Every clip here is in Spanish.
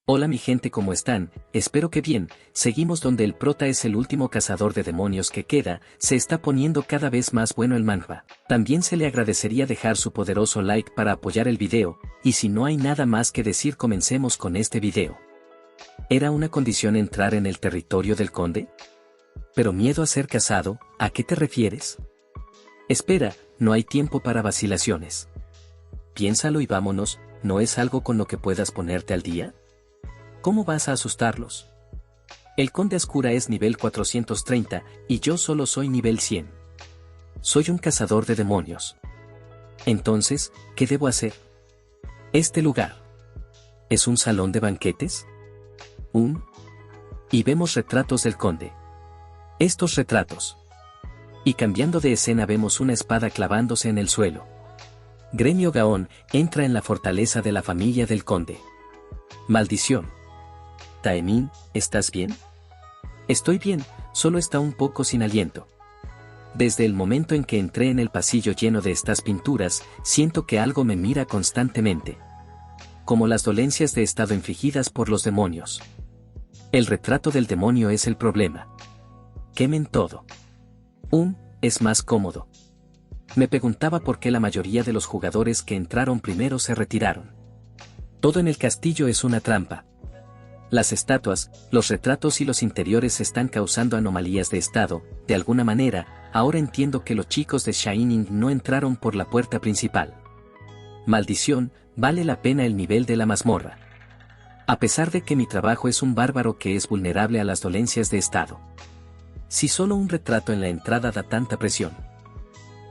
Hola mi gente, ¿cómo están? Espero que bien. Seguimos donde el prota es el último cazador de demonios que queda. Se está poniendo cada vez más bueno el manga. También se le agradecería dejar su poderoso like para apoyar el video, y si no hay nada más que decir, comencemos con este video. ¿Era una condición entrar en el territorio del conde? ¿Pero miedo a ser cazado? ¿A qué te refieres? Espera, no hay tiempo para vacilaciones. Piénsalo y vámonos. ¿No es algo con lo que puedas ponerte al día? ¿Cómo vas a asustarlos? El conde Ascura es nivel 430, y yo solo soy nivel 100. Soy un cazador de demonios. Entonces, ¿qué debo hacer? Este lugar. ¿Es un salón de banquetes? Y vemos retratos del conde. Estos retratos. Y cambiando de escena vemos una espada clavándose en el suelo. Gremio Gaón entra en la fortaleza de la familia del conde. Maldición. Taemin, ¿estás bien? Estoy bien, solo está un poco sin aliento. Desde el momento en que entré en el pasillo lleno de estas pinturas, siento que algo me mira constantemente. Como las dolencias de estado infligidas por los demonios. El retrato del demonio es el problema. Quemen todo. Es más cómodo. Me preguntaba por qué la mayoría de los jugadores que entraron primero se retiraron. Todo en el castillo es una trampa. Las estatuas, los retratos y los interiores están causando anomalías de estado. De alguna manera, ahora entiendo que los chicos de Shining no entraron por la puerta principal. Maldición, vale la pena el nivel de la mazmorra. A pesar de que mi trabajo es un bárbaro que es vulnerable a las dolencias de estado. Si solo un retrato en la entrada da tanta presión.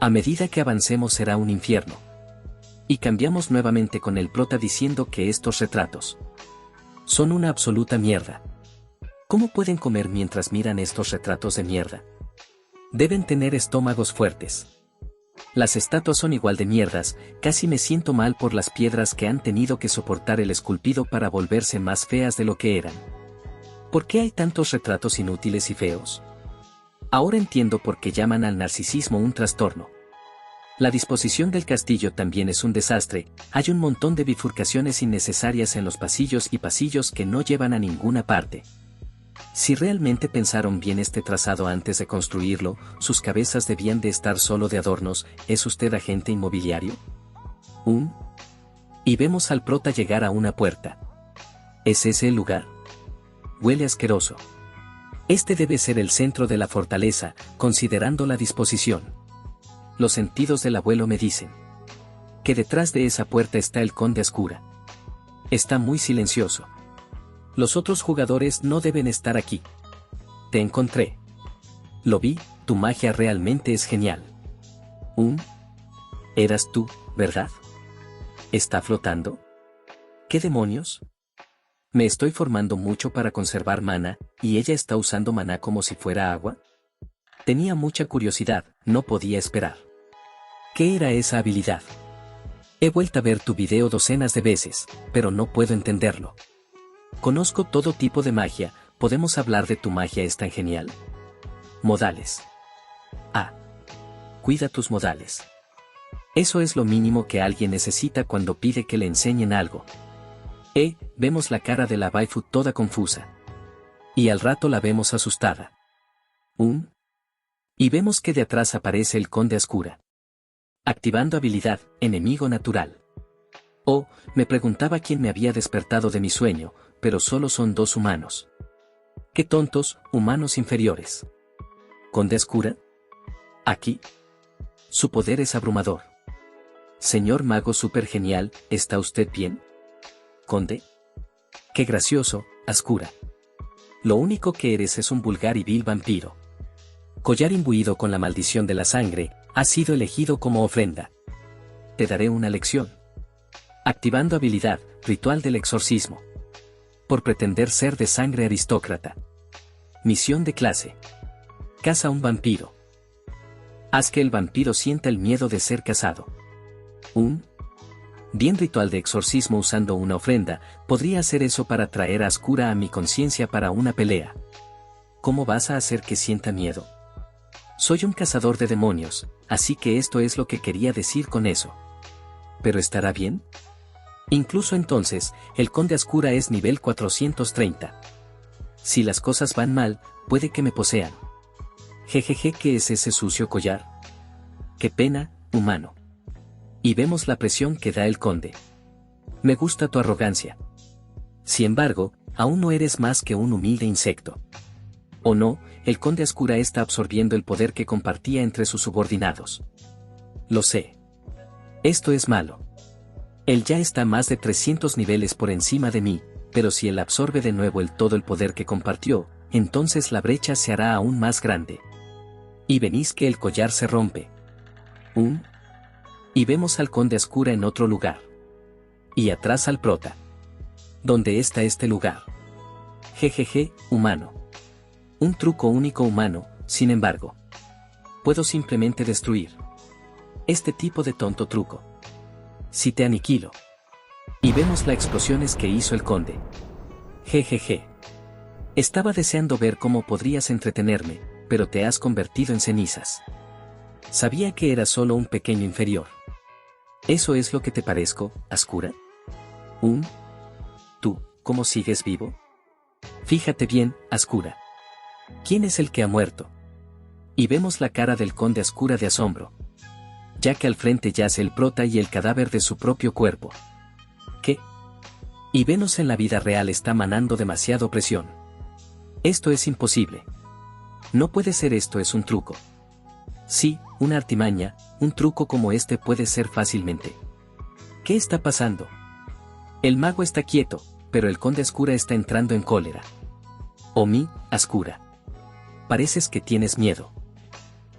A medida que avancemos será un infierno. Y cambiamos nuevamente con el prota diciendo que estos retratos son una absoluta mierda. ¿Cómo pueden comer mientras miran estos retratos de mierda? Deben tener estómagos fuertes. Las estatuas son igual de mierdas, casi me siento mal por las piedras que han tenido que soportar el esculpido para volverse más feas de lo que eran. ¿Por qué hay tantos retratos inútiles y feos? Ahora entiendo por qué llaman al narcisismo un trastorno. La disposición del castillo también es un desastre, hay un montón de bifurcaciones innecesarias en los pasillos y pasillos que no llevan a ninguna parte. Si realmente pensaron bien este trazado antes de construirlo, sus cabezas debían de estar solo de adornos. ¿Es usted agente inmobiliario? Y vemos al prota llegar a una puerta. ¿Es ese el lugar? Huele asqueroso. Este debe ser el centro de la fortaleza, considerando la disposición. Los sentidos del abuelo me dicen que detrás de esa puerta está el conde Ascura. Está muy silencioso. Los otros jugadores no deben estar aquí. Te encontré. Lo vi, tu magia realmente es genial. Eras tú, ¿verdad? ¿Está flotando? ¿Qué demonios? Me estoy formando mucho para conservar mana, y ella está usando maná como si fuera agua. Tenía mucha curiosidad, no podía esperar. ¿Qué era esa habilidad? He vuelto a ver tu video docenas de veces, pero no puedo entenderlo. Conozco todo tipo de magia, ¿podemos hablar de tu magia es tan genial? Modales. Cuida tus modales. Eso es lo mínimo que alguien necesita cuando pide que le enseñen algo. Vemos la cara de la waifu toda confusa. Y al rato la vemos asustada. Y vemos que de atrás aparece el conde Ascura. Activando habilidad, enemigo natural. Me preguntaba quién me había despertado de mi sueño, pero solo son dos humanos. ¡Qué tontos, humanos inferiores! ¿Conde Ascura? ¿Aquí? Su poder es abrumador. Señor mago super genial, ¿está usted bien? ¿Conde? ¡Qué gracioso, Ascura! Lo único que eres es un vulgar y vil vampiro. Collar imbuido con la maldición de la sangre, ha sido elegido como ofrenda. Te daré una lección. Activando habilidad, ritual del exorcismo. Por pretender ser de sangre aristócrata. Misión de clase. Caza un vampiro. Haz que el vampiro sienta el miedo de ser cazado. Bien, ritual de exorcismo usando una ofrenda, podría hacer eso para traer a Ascura a mi conciencia para una pelea. ¿Cómo vas a hacer que sienta miedo? Soy un cazador de demonios, así que esto es lo que quería decir con eso. ¿Pero estará bien? Incluso entonces, el conde Ascura es nivel 430. Si las cosas van mal, puede que me posean. Jejeje, ¿qué es ese sucio collar? Qué pena, humano. Y vemos la presión que da el conde. Me gusta tu arrogancia. Sin embargo, aún no eres más que un humilde insecto. ¿O no? El conde Ascura está absorbiendo el poder que compartía entre sus subordinados. Lo sé. Esto es malo. Él ya está más de 300 niveles por encima de mí, pero si él absorbe de nuevo todo el poder que compartió, entonces la brecha se hará aún más grande. Y venís que el collar se rompe. Y vemos al conde Ascura en otro lugar. Y atrás al prota. ¿Dónde está este lugar? Jejeje, humano. Un truco único humano, sin embargo. Puedo simplemente destruir este tipo de tonto truco. Si te aniquilo. Y vemos las explosiones que hizo el conde. Jejeje. Estaba deseando ver cómo podrías entretenerme, pero te has convertido en cenizas. Sabía que era solo un pequeño inferior. ¿Eso es lo que te parezco, Ascura? ¿Tú, cómo sigues vivo? Fíjate bien, Ascura. ¿Quién es el que ha muerto? Y vemos la cara del conde Ascura de asombro. Ya que al frente yace el prota y el cadáver de su propio cuerpo. ¿Qué? Y Venus en la vida real está manando demasiado presión. Esto es imposible. No puede ser, esto es un truco. Sí, una artimaña, un truco como este puede ser fácilmente. ¿Qué está pasando? El mago está quieto, pero el conde Ascura está entrando en cólera. Oh mi, Ascura. Pareces que tienes miedo.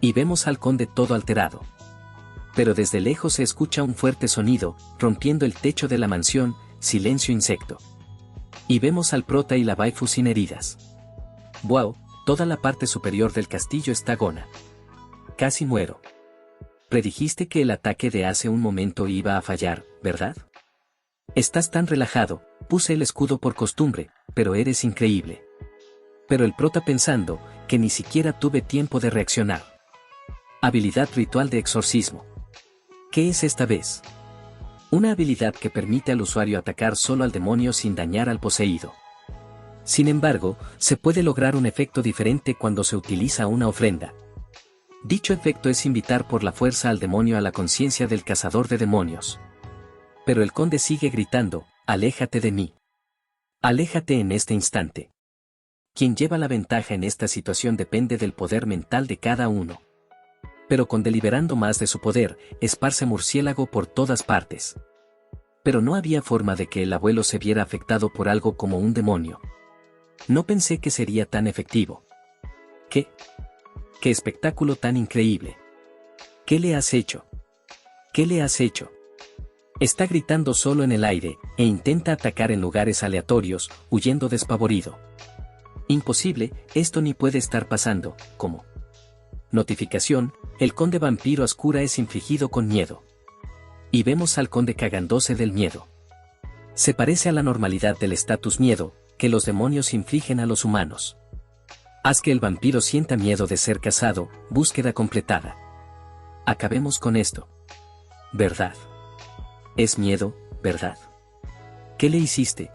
Y vemos al conde todo alterado. Pero desde lejos se escucha un fuerte sonido, rompiendo el techo de la mansión, silencio insecto. Y vemos al prota y la waifu sin heridas. Wow, toda la parte superior del castillo está gona. Casi muero. Predijiste que el ataque de hace un momento iba a fallar, ¿verdad? Estás tan relajado, puse el escudo por costumbre, pero eres increíble. Pero el prota pensando, que ni siquiera tuve tiempo de reaccionar. Habilidad ritual de exorcismo. ¿Qué es esta vez? Una habilidad que permite al usuario atacar solo al demonio sin dañar al poseído. Sin embargo, se puede lograr un efecto diferente cuando se utiliza una ofrenda. Dicho efecto es invitar por la fuerza al demonio a la conciencia del cazador de demonios. Pero el conde sigue gritando, aléjate de mí. Aléjate en este instante. Quien lleva la ventaja en esta situación depende del poder mental de cada uno. Pero con deliberando más de su poder, esparce murciélago por todas partes. Pero no había forma de que el abuelo se viera afectado por algo como un demonio. No pensé que sería tan efectivo. ¿Qué? ¡Qué espectáculo tan increíble! ¿Qué le has hecho? ¿Qué le has hecho? Está gritando solo en el aire, e intenta atacar en lugares aleatorios, huyendo despavorido. Imposible, esto ni puede estar pasando, ¿cómo? Notificación, el conde vampiro Ascura es infligido con miedo. Y vemos al conde cagándose del miedo. Se parece a la normalidad del estatus miedo, que los demonios infligen a los humanos. Haz que el vampiro sienta miedo de ser cazado, búsqueda completada. Acabemos con esto. ¿Verdad? Es miedo, ¿verdad? ¿Qué le hiciste?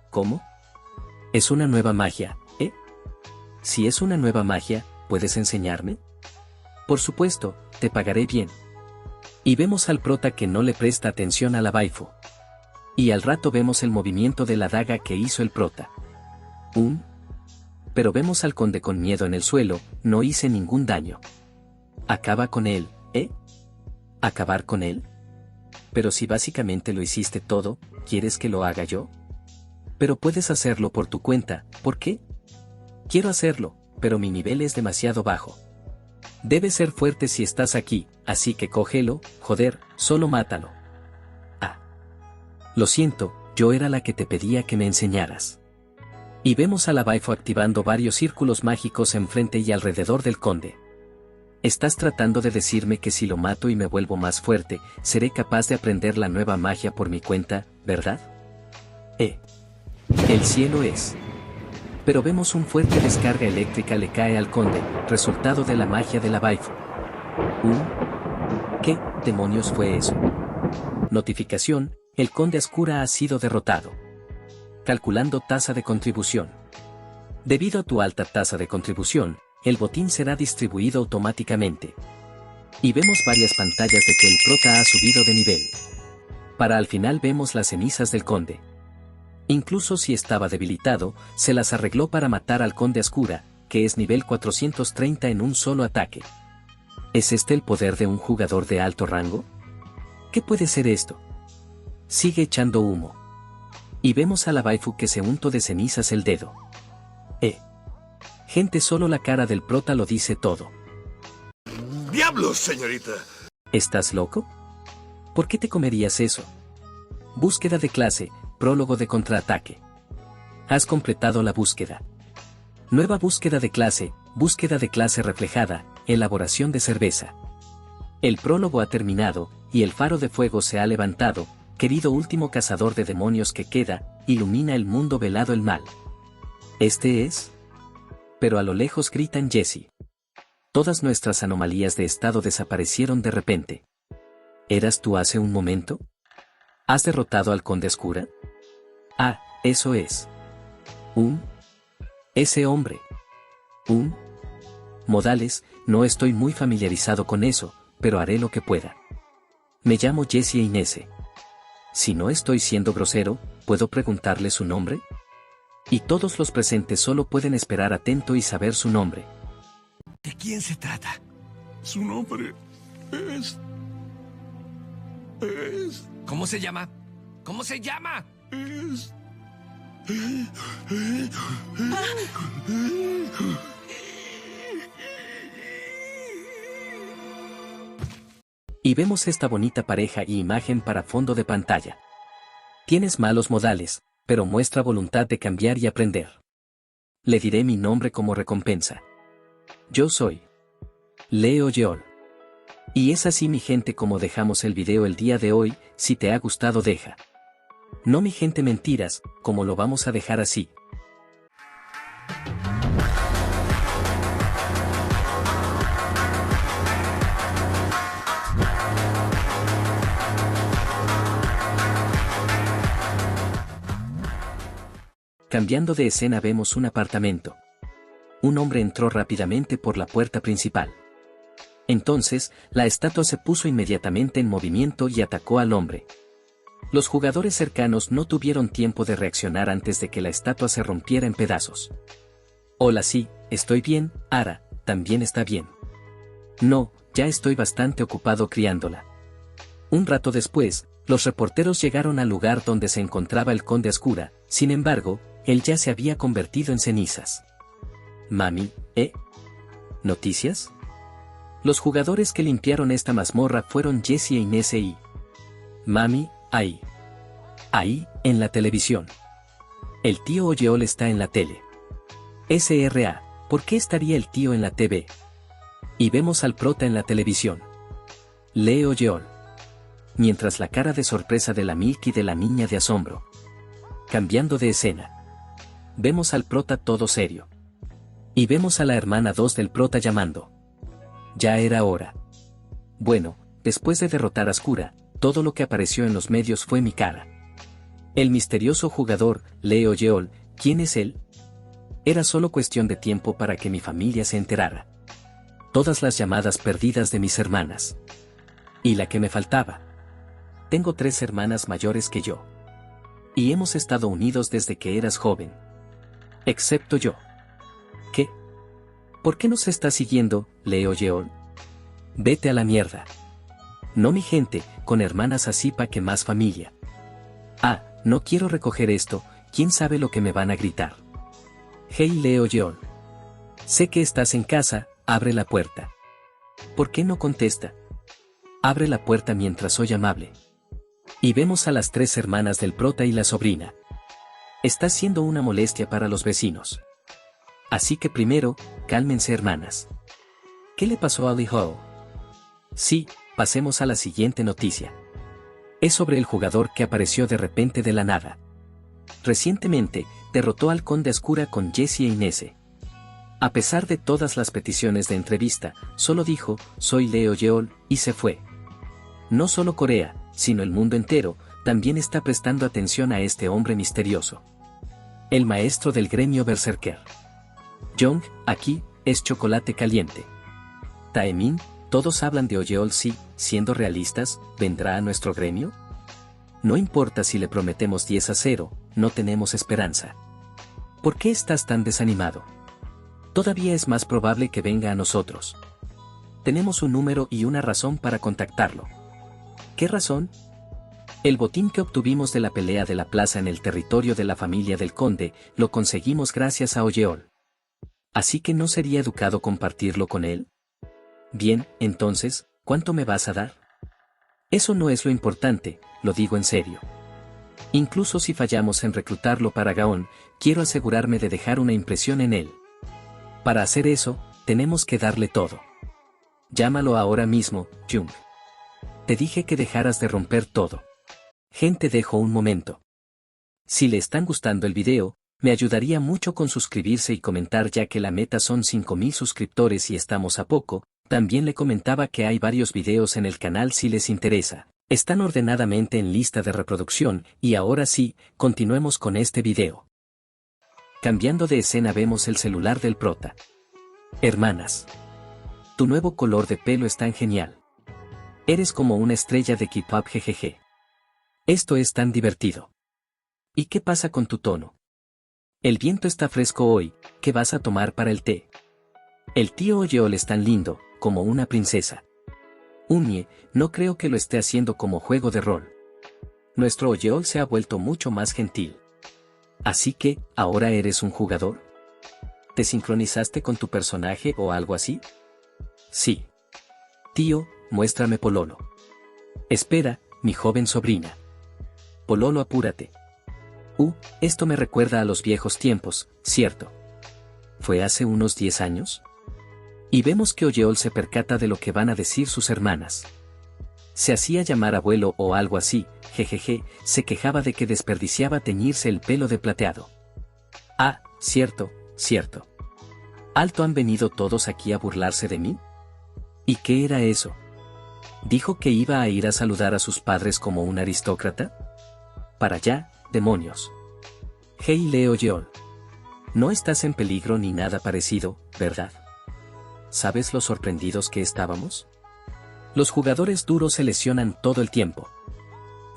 ¿Cómo? Es una nueva magia, ¿eh? Si es una nueva magia, ¿puedes enseñarme? Por supuesto, te pagaré bien. Y vemos al prota que no le presta atención a la waifu. Y al rato vemos el movimiento de la daga que hizo el prota. Pero vemos al conde con miedo en el suelo, no hice ningún daño. Acaba con él, ¿eh? ¿Acabar con él? Pero si básicamente lo hiciste todo, ¿quieres que lo haga yo? Pero puedes hacerlo por tu cuenta, ¿por qué? Quiero hacerlo, pero mi nivel es demasiado bajo. Debes ser fuerte si estás aquí, así que cógelo, joder, solo mátalo. Ah. Lo siento, yo era la que te pedía que me enseñaras. Y vemos a la waifu activando varios círculos mágicos enfrente y alrededor del conde. Estás tratando de decirme que si lo mato y me vuelvo más fuerte, seré capaz de aprender la nueva magia por mi cuenta, ¿verdad? El cielo es. Pero vemos un fuerte descarga eléctrica le cae al conde, resultado de la magia de la waifu. ¿Qué demonios fue eso? Notificación, El conde Ascura ha sido derrotado. Calculando tasa de contribución. Debido a tu alta tasa de contribución, el botín será distribuido automáticamente. Y vemos varias pantallas de que el prota ha subido de nivel. Para al final vemos las cenizas del conde. Incluso si estaba debilitado, se las arregló para matar al conde Ascura, que es nivel 430 en un solo ataque. ¿Es este el poder de un jugador de alto rango? ¿Qué puede ser esto? Sigue echando humo. Y vemos a la waifu que se untó de cenizas el dedo. Gente, solo la cara del prota lo dice todo. ¡Diablos, señorita! ¿Estás loco? ¿Por qué te comerías eso? Búsqueda de clase, prólogo de contraataque. Has completado la búsqueda. Nueva búsqueda de clase reflejada, elaboración de cerveza. El prólogo ha terminado, y el faro de fuego se ha levantado, querido último cazador de demonios que queda, ilumina el mundo velado el mal. ¿Este es? Pero a lo lejos gritan Jesse. Todas nuestras anomalías de estado desaparecieron de repente. ¿Eras tú hace un momento? ¿Has derrotado al conde Ascura? Ah, eso es. Ese hombre. Modales, no estoy muy familiarizado con eso, pero haré lo que pueda. Me llamo Jesse Inese. Si no estoy siendo grosero, ¿puedo preguntarle su nombre? Y todos los presentes solo pueden esperar atento y saber su nombre. ¿De quién se trata? Su nombre es... ¿Cómo se llama? ¿Cómo se llama? es... Y vemos esta bonita pareja y imagen para fondo de pantalla. Tienes malos modales, pero muestra voluntad de cambiar y aprender. Le diré mi nombre como recompensa. Yo soy Leo Yeol. Y es así, mi gente, como dejamos el video el día de hoy. Si te ha gustado, deja. No, mi gente, mentiras, como lo vamos a dejar así. Cambiando de escena, vemos un apartamento. Un hombre entró rápidamente por la puerta principal. Entonces, la estatua se puso inmediatamente en movimiento y atacó al hombre. Los jugadores cercanos no tuvieron tiempo de reaccionar antes de que la estatua se rompiera en pedazos. Hola, sí, estoy bien. Ara, ¿también está bien? No, ya estoy bastante ocupado criándola. Un rato después, los reporteros llegaron al lugar donde se encontraba el conde Ascura. Sin embargo, él ya se había convertido en cenizas. Mami, ¿noticias? Los jugadores que limpiaron esta mazmorra fueron Jesse e Inés y Mami, ahí. Ahí, en la televisión. El tío Oyeol está en la tele. SRA, ¿por qué estaría el tío en la TV? Y vemos al prota en la televisión. Leo Oyeol. Mientras la cara de sorpresa de la Milk y de la niña de asombro. Cambiando de escena. Vemos al prota todo serio. Y vemos a la hermana 2 del prota llamando. Ya era hora. Bueno, después de derrotar a Ascura, todo lo que apareció en los medios fue mi cara. El misterioso jugador, Leo Yeol, ¿quién es él? Era solo cuestión de tiempo para que mi familia se enterara. Todas las llamadas perdidas de mis hermanas. Y la que me faltaba. Tengo 3 hermanas mayores que yo. Y hemos estado unidos desde que eras joven. Excepto yo. ¿Qué? ¿Por qué nos está siguiendo, Leo Yeol? Vete a la mierda. No, mi gente, con hermanas así pa' que más familia. Ah, no quiero recoger esto, quién sabe lo que me van a gritar. Hey, Leo Yeol. Sé que estás en casa, abre la puerta. ¿Por qué no contesta? Abre la puerta mientras soy amable. Y vemos a las 3 hermanas del prota y la sobrina. Está siendo una molestia para los vecinos. Así que primero, cálmense, hermanas. ¿Qué le pasó a Lee Ho? Sí, pasemos a la siguiente noticia. Es sobre el jugador que apareció de repente de la nada. Recientemente, derrotó al conde Ascura con Jesse e Inés. A pesar de todas las peticiones de entrevista, solo dijo, soy Leo Yeol, y se fue. No solo Corea, sino el mundo entero, también está prestando atención a este hombre misterioso. El maestro del gremio Berserker. Young, aquí, es chocolate caliente. Taemin, todos hablan de Oyeol, sí, siendo realistas, ¿vendrá a nuestro gremio? No importa si le prometemos 10-0, no tenemos esperanza. ¿Por qué estás tan desanimado? Todavía es más probable que venga a nosotros. Tenemos un número y una razón para contactarlo. ¿Qué razón? El botín que obtuvimos de la pelea de la plaza en el territorio de la familia del conde, lo conseguimos gracias a Oyeol. ¿Así que no sería educado compartirlo con él? Bien, entonces, ¿cuánto me vas a dar? Eso no es lo importante, lo digo en serio. Incluso si fallamos en reclutarlo para Gaon, quiero asegurarme de dejar una impresión en él. Para hacer eso, tenemos que darle todo. Llámalo ahora mismo, Jung. Te dije que dejaras de romper todo. Gente, dejo un momento. Si le están gustando el video, me ayudaría mucho con suscribirse y comentar, ya que la meta son 5000 suscriptores y estamos a poco. También le comentaba que hay varios videos en el canal si les interesa. Están ordenadamente en lista de reproducción, y ahora sí, continuemos con este video. Cambiando de escena vemos el celular del prota. Hermanas. Tu nuevo color de pelo es tan genial. Eres como una estrella de K-pop, jejeje. Esto es tan divertido. ¿Y qué pasa con tu tono? El viento está fresco hoy, ¿qué vas a tomar para el té? El tío Oyeol es tan lindo, como una princesa. Unie, no creo que lo esté haciendo como juego de rol. Nuestro Oyeol se ha vuelto mucho más gentil. Así que, ¿ahora eres un jugador? ¿Te sincronizaste con tu personaje o algo así? Sí. Tío, muéstrame Pololo. Espera, mi joven sobrina. Pololo, apúrate. Esto me recuerda a los viejos tiempos, ¿cierto? ¿Fue hace unos 10 años? Y vemos que Oyeol se percata de lo que van a decir sus hermanas. Se hacía llamar abuelo o algo así, jejeje, se quejaba de que desperdiciaba teñirse el pelo de plateado. Ah, cierto, cierto. ¿Alto han venido todos aquí a burlarse de mí? ¿Y qué era eso? ¿Dijo que iba a ir a saludar a sus padres como un aristócrata? Para allá, demonios. Hey, Leo Oyeol. No estás en peligro ni nada parecido, ¿verdad? ¿Sabes lo sorprendidos que estábamos? Los jugadores duros se lesionan todo el tiempo.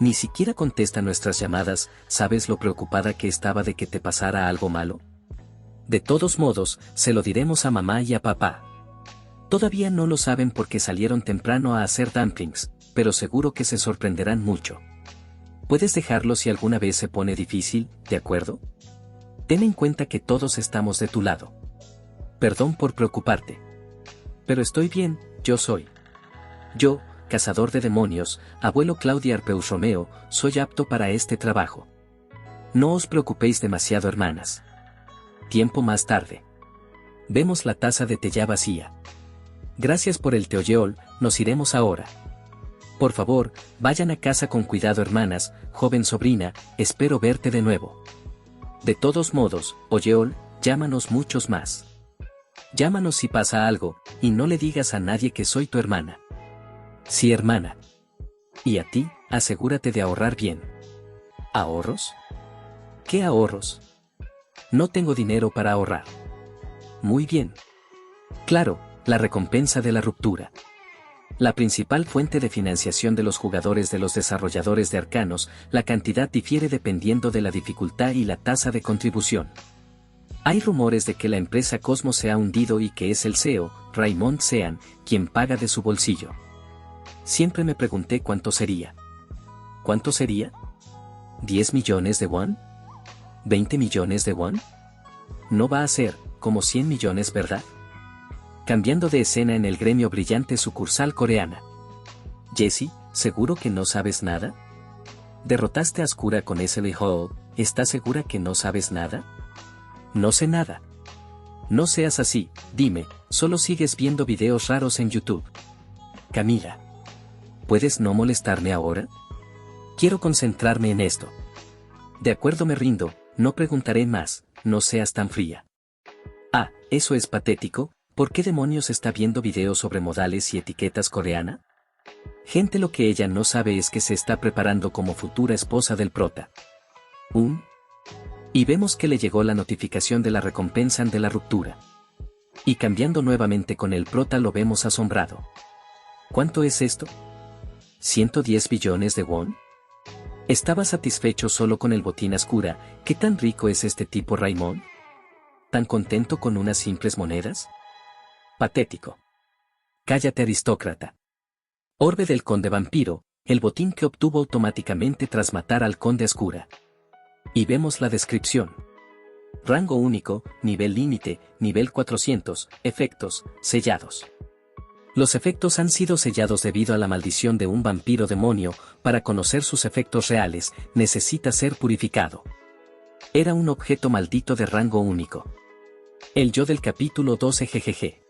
Ni siquiera contesta nuestras llamadas, ¿sabes lo preocupada que estaba de que te pasara algo malo? De todos modos, se lo diremos a mamá y a papá. Todavía no lo saben porque salieron temprano a hacer dumplings, pero seguro que se sorprenderán mucho. Puedes dejarlo si alguna vez se pone difícil, ¿de acuerdo? Ten en cuenta que todos estamos de tu lado. Perdón por preocuparte. Pero estoy bien, yo soy. Yo, cazador de demonios, abuelo Claudia Arpeus Romeo, soy apto para este trabajo. No os preocupéis demasiado, hermanas. Tiempo más tarde. Vemos la taza de té ya vacía. Gracias por el té, Oyeol, nos iremos ahora. Por favor, vayan a casa con cuidado, hermanas, joven sobrina, espero verte de nuevo. De todos modos, Oyeol, llámanos muchos más. Llámanos si pasa algo, y no le digas a nadie que soy tu hermana. Sí, hermana. Y a ti, asegúrate de ahorrar bien. ¿Ahorros? ¿Qué ahorros? No tengo dinero para ahorrar. Muy bien. Claro, la recompensa de la ruptura. La principal fuente de financiación de los jugadores de los desarrolladores de arcanos, la cantidad difiere dependiendo de la dificultad y la tasa de contribución. Hay rumores de que la empresa Cosmos se ha hundido y que es el CEO, Raymond Sean, quien paga de su bolsillo. Siempre me pregunté cuánto sería. ¿Cuánto sería? ¿10 millones de won? ¿20 millones de won? No va a ser, como 100 millones, ¿verdad? Cambiando de escena en el gremio brillante sucursal coreana. Jessie, ¿seguro que no sabes nada? Derrotaste a Ascura con Leslie Hall, ¿estás segura que no sabes nada? No sé nada. No seas así, dime, solo sigues viendo videos raros en YouTube. Camila. ¿Puedes no molestarme ahora? Quiero concentrarme en esto. De acuerdo, me rindo, no preguntaré más, no seas tan fría. Ah, eso es patético. ¿Por qué demonios está viendo videos sobre modales y etiquetas coreana? Gente, lo que ella no sabe es que se está preparando como futura esposa del prota. Y vemos que le llegó la notificación de la recompensa de la ruptura. Y cambiando nuevamente con el prota lo vemos asombrado. ¿Cuánto es esto? ¿110 billones de won? Estaba satisfecho solo con el botín oscura. ¿Qué tan rico es este tipo Raymond? ¿Tan contento con unas simples monedas? Patético. Cállate, aristócrata. Orbe del conde vampiro, el botín que obtuvo automáticamente tras matar al conde oscura. Y vemos la descripción. Rango único, nivel límite, nivel 400, efectos, sellados. Los efectos han sido sellados debido a la maldición de un vampiro demonio. Para conocer sus efectos reales, necesita ser purificado. Era un objeto maldito de rango único. El yo del capítulo 12 GGG.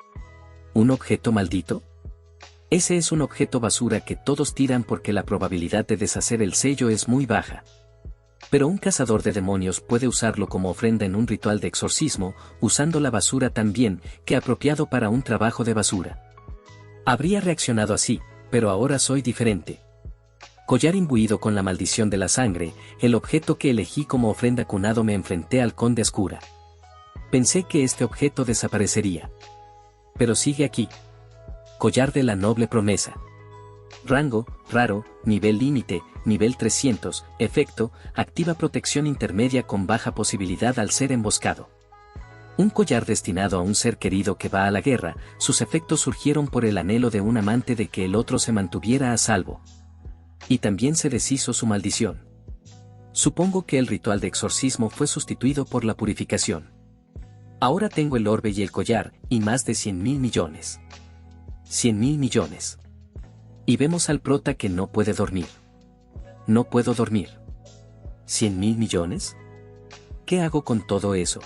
¿Un objeto maldito? Ese es un objeto basura que todos tiran porque la probabilidad de deshacer el sello es muy baja. Pero un cazador de demonios puede usarlo como ofrenda en un ritual de exorcismo, usando la basura tan bien que apropiado para un trabajo de basura. Habría reaccionado así, pero ahora soy diferente. Collar imbuido con la maldición de la sangre, el objeto que elegí como ofrenda cunado. Me enfrenté al conde oscura. Pensé que este objeto desaparecería. Pero sigue aquí. Collar de la noble promesa. Rango, raro, nivel límite, nivel 300, efecto, activa protección intermedia con baja posibilidad al ser emboscado. Un collar destinado a un ser querido que va a la guerra. Sus efectos surgieron por el anhelo de un amante de que el otro se mantuviera a salvo. Y también se deshizo su maldición. Supongo que el ritual de exorcismo fue sustituido por la purificación. Ahora tengo el orbe y el collar, y más de 100.000 millones. 100.000 millones. Y vemos al prota que no puede dormir. No puedo dormir. ¿100.000 millones? ¿Qué hago con todo eso?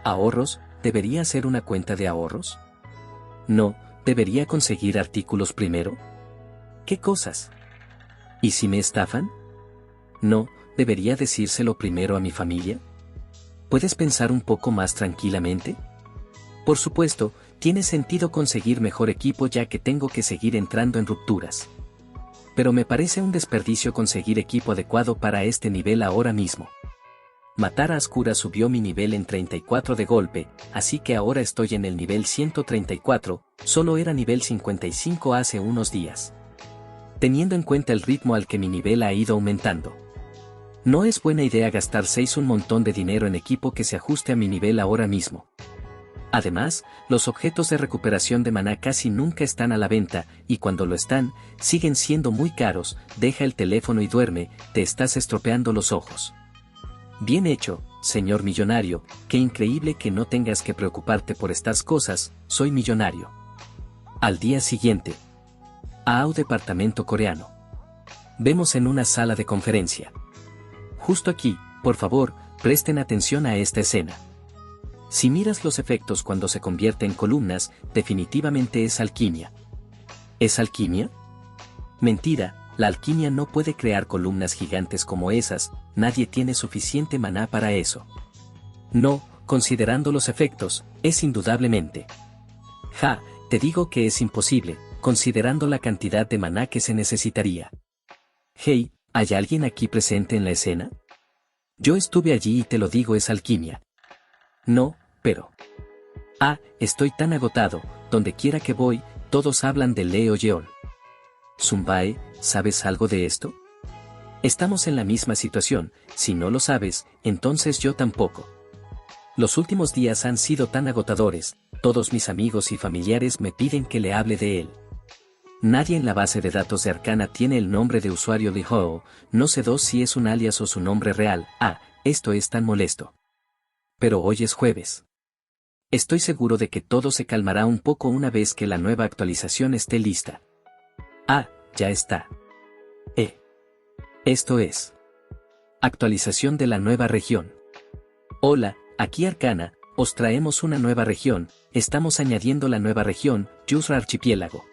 ¿Ahorros? ¿Debería hacer una cuenta de ahorros? No, ¿debería conseguir artículos primero? ¿Qué cosas? ¿Y si me estafan? No, ¿debería decírselo primero a mi familia? ¿Puedes pensar un poco más tranquilamente? Por supuesto, tiene sentido conseguir mejor equipo ya que tengo que seguir entrando en rupturas. Pero me parece un desperdicio conseguir equipo adecuado para este nivel ahora mismo. Matar a Ascura subió mi nivel en 34 de golpe, así que ahora estoy en el nivel 134, solo era nivel 55 hace unos días. Teniendo en cuenta el ritmo al que mi nivel ha ido aumentando. No es buena idea gastar un montón de dinero en equipo que se ajuste a mi nivel ahora mismo. Además, los objetos de recuperación de maná casi nunca están a la venta, y cuando lo están, siguen siendo muy caros. Deja el teléfono y duerme, te estás estropeando los ojos. Bien hecho, señor millonario, qué increíble que no tengas que preocuparte por estas cosas, soy millonario. Al día siguiente. AO departamento coreano. Vemos en una sala de conferencia. Justo aquí, por favor, presten atención a esta escena. Si miras los efectos cuando se convierte en columnas, definitivamente es alquimia. ¿Es alquimia? Mentira. La alquimia no puede crear columnas gigantes como esas, nadie tiene suficiente maná para eso. No, considerando los efectos, es indudablemente. Ja, te digo que es imposible, considerando la cantidad de maná que se necesitaría. Hey, ¿hay alguien aquí presente en la escena? Yo estuve allí y te lo digo, es alquimia. No, pero... estoy tan agotado, donde quiera que voy, todos hablan de Leo Yeon. Zumbae, ¿sabes algo de esto? Estamos en la misma situación, si no lo sabes, entonces yo tampoco. Los últimos días han sido tan agotadores, todos mis amigos y familiares me piden que le hable de él. Nadie en la base de datos de Arcana tiene el nombre de usuario de Ho, no sé si es un alias o su nombre real. Esto es tan molesto. Pero hoy es jueves. Estoy seguro de que todo se calmará un poco una vez que la nueva actualización esté lista. Ya está. Esto es. Actualización de la nueva región. Hola, aquí Arcana, os traemos una nueva región, estamos añadiendo la nueva región, Yusra Archipiélago.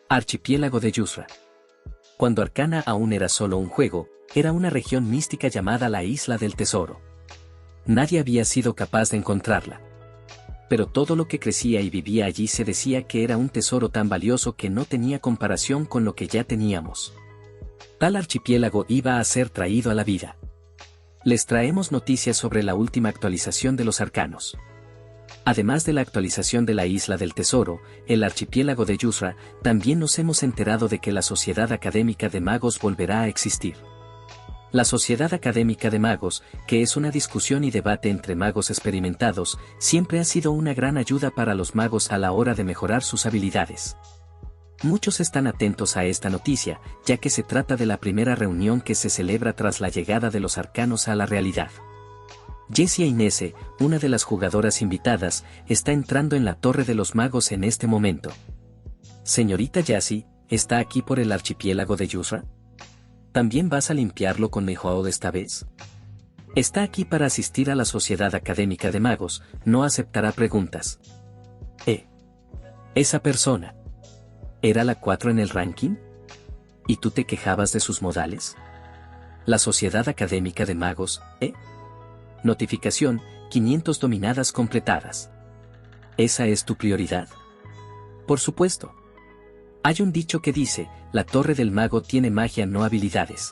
Archipiélago de Yusra. Cuando Arcana aún era solo un juego, era una región mística llamada la Isla del Tesoro. Nadie había sido capaz de encontrarla. Pero todo lo que crecía y vivía allí se decía que era un tesoro tan valioso que no tenía comparación con lo que ya teníamos. Tal archipiélago iba a ser traído a la vida. Les traemos noticias sobre la última actualización de los arcanos. Además de la actualización de la Isla del Tesoro, el archipiélago de Yusra, también nos hemos enterado de que la Sociedad Académica de Magos volverá a existir. La Sociedad Académica de Magos, que es una discusión y debate entre magos experimentados, siempre ha sido una gran ayuda para los magos a la hora de mejorar sus habilidades. Muchos están atentos a esta noticia, ya que se trata de la primera reunión que se celebra tras la llegada de los arcanos a la realidad. Jessie Inese, una de las jugadoras invitadas, está entrando en la Torre de los Magos en este momento. Señorita Jessie, ¿está aquí por el archipiélago de Yusra? ¿También vas a limpiarlo con Meihoao esta vez? Está aquí para asistir a la Sociedad Académica de Magos, no aceptará preguntas. Esa persona. ¿Era la 4 en el ranking? ¿Y tú te quejabas de sus modales? La Sociedad Académica de Magos, Notificación, 500 dominadas completadas. ¿Esa es tu prioridad? Por supuesto. Hay un dicho que dice, la Torre del Mago tiene magia no habilidades.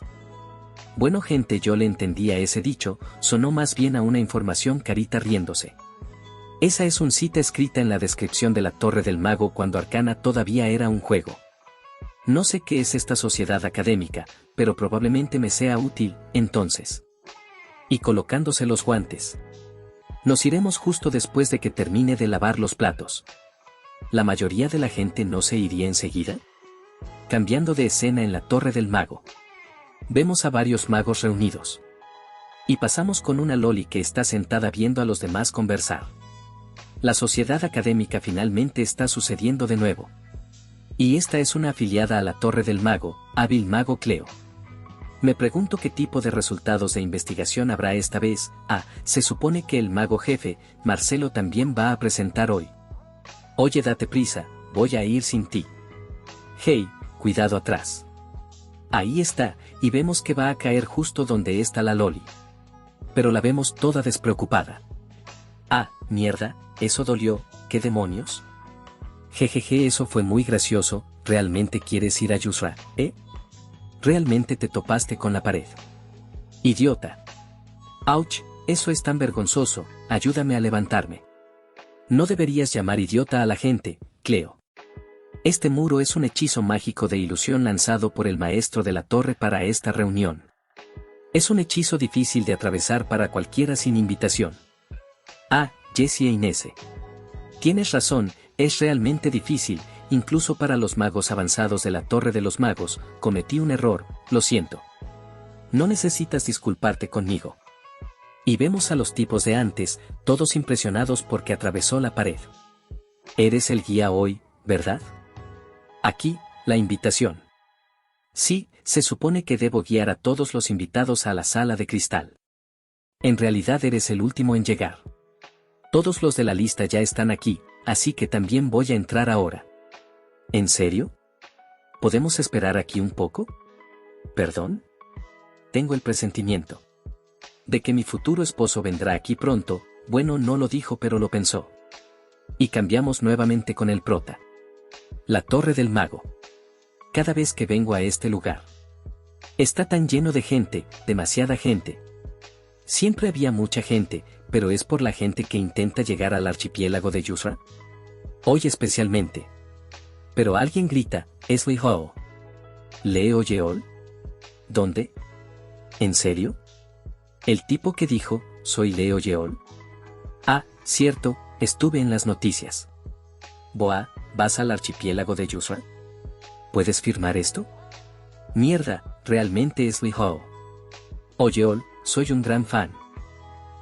Bueno gente, yo le entendía ese dicho, sonó más bien a una información carita riéndose. Esa es una cita escrita en la descripción de la Torre del Mago cuando Arcana todavía era un juego. No sé qué es esta sociedad académica, pero probablemente me sea útil, entonces. Y colocándose los guantes. Nos iremos justo después de que termine de lavar los platos. ¿La mayoría de la gente no se iría enseguida? Cambiando de escena en la Torre del Mago. Vemos a varios magos reunidos. Y pasamos con una Loli que está sentada viendo a los demás conversar. La sociedad académica finalmente está sucediendo de nuevo. Y esta es una afiliada a la Torre del Mago, hábil mago Cleo. Me pregunto qué tipo de resultados de investigación habrá esta vez. Se supone que el mago jefe, Marcelo, también va a presentar hoy. Oye, date prisa, voy a ir sin ti. Hey, cuidado atrás. Ahí está, y vemos que va a caer justo donde está la Loli. Pero la vemos toda despreocupada. Mierda, eso dolió, ¿qué demonios? Jejeje, eso fue muy gracioso, ¿realmente quieres ir a Yusra, ¿Realmente te topaste con la pared? Idiota. Ouch, eso es tan vergonzoso, ayúdame a levantarme. No deberías llamar idiota a la gente, Cleo. Este muro es un hechizo mágico de ilusión lanzado por el maestro de la torre para esta reunión. Es un hechizo difícil de atravesar para cualquiera sin invitación. Jessie Inese. Tienes razón, es realmente difícil, incluso para los magos avanzados de la Torre de los Magos. Cometí un error, lo siento. No necesitas disculparte conmigo. Y vemos a los tipos de antes, todos impresionados porque atravesó la pared. Eres el guía hoy, ¿verdad? Aquí, la invitación. Sí, se supone que debo guiar a todos los invitados a la sala de cristal. En realidad eres el último en llegar. Todos los de la lista ya están aquí, así que también voy a entrar ahora. ¿En serio? ¿Podemos esperar aquí un poco? ¿Perdón? Tengo el presentimiento de que mi futuro esposo vendrá aquí pronto. Bueno, no lo dijo pero lo pensó. Y cambiamos nuevamente con el prota. La Torre del Mago. Cada vez que vengo a este lugar, está tan lleno de gente, demasiada gente. Siempre había mucha gente, pero es por la gente que intenta llegar al archipiélago de Yusra. Hoy especialmente. Pero alguien grita, es Meihoao. ¿Leo Yeol? ¿Dónde? ¿En serio? El tipo que dijo, soy Leo Yeol. Cierto, estuve en las noticias. Boa, ¿vas al archipiélago de Yusra? ¿Puedes firmar esto? Mierda, realmente es Meihoao. Yeol, soy un gran fan.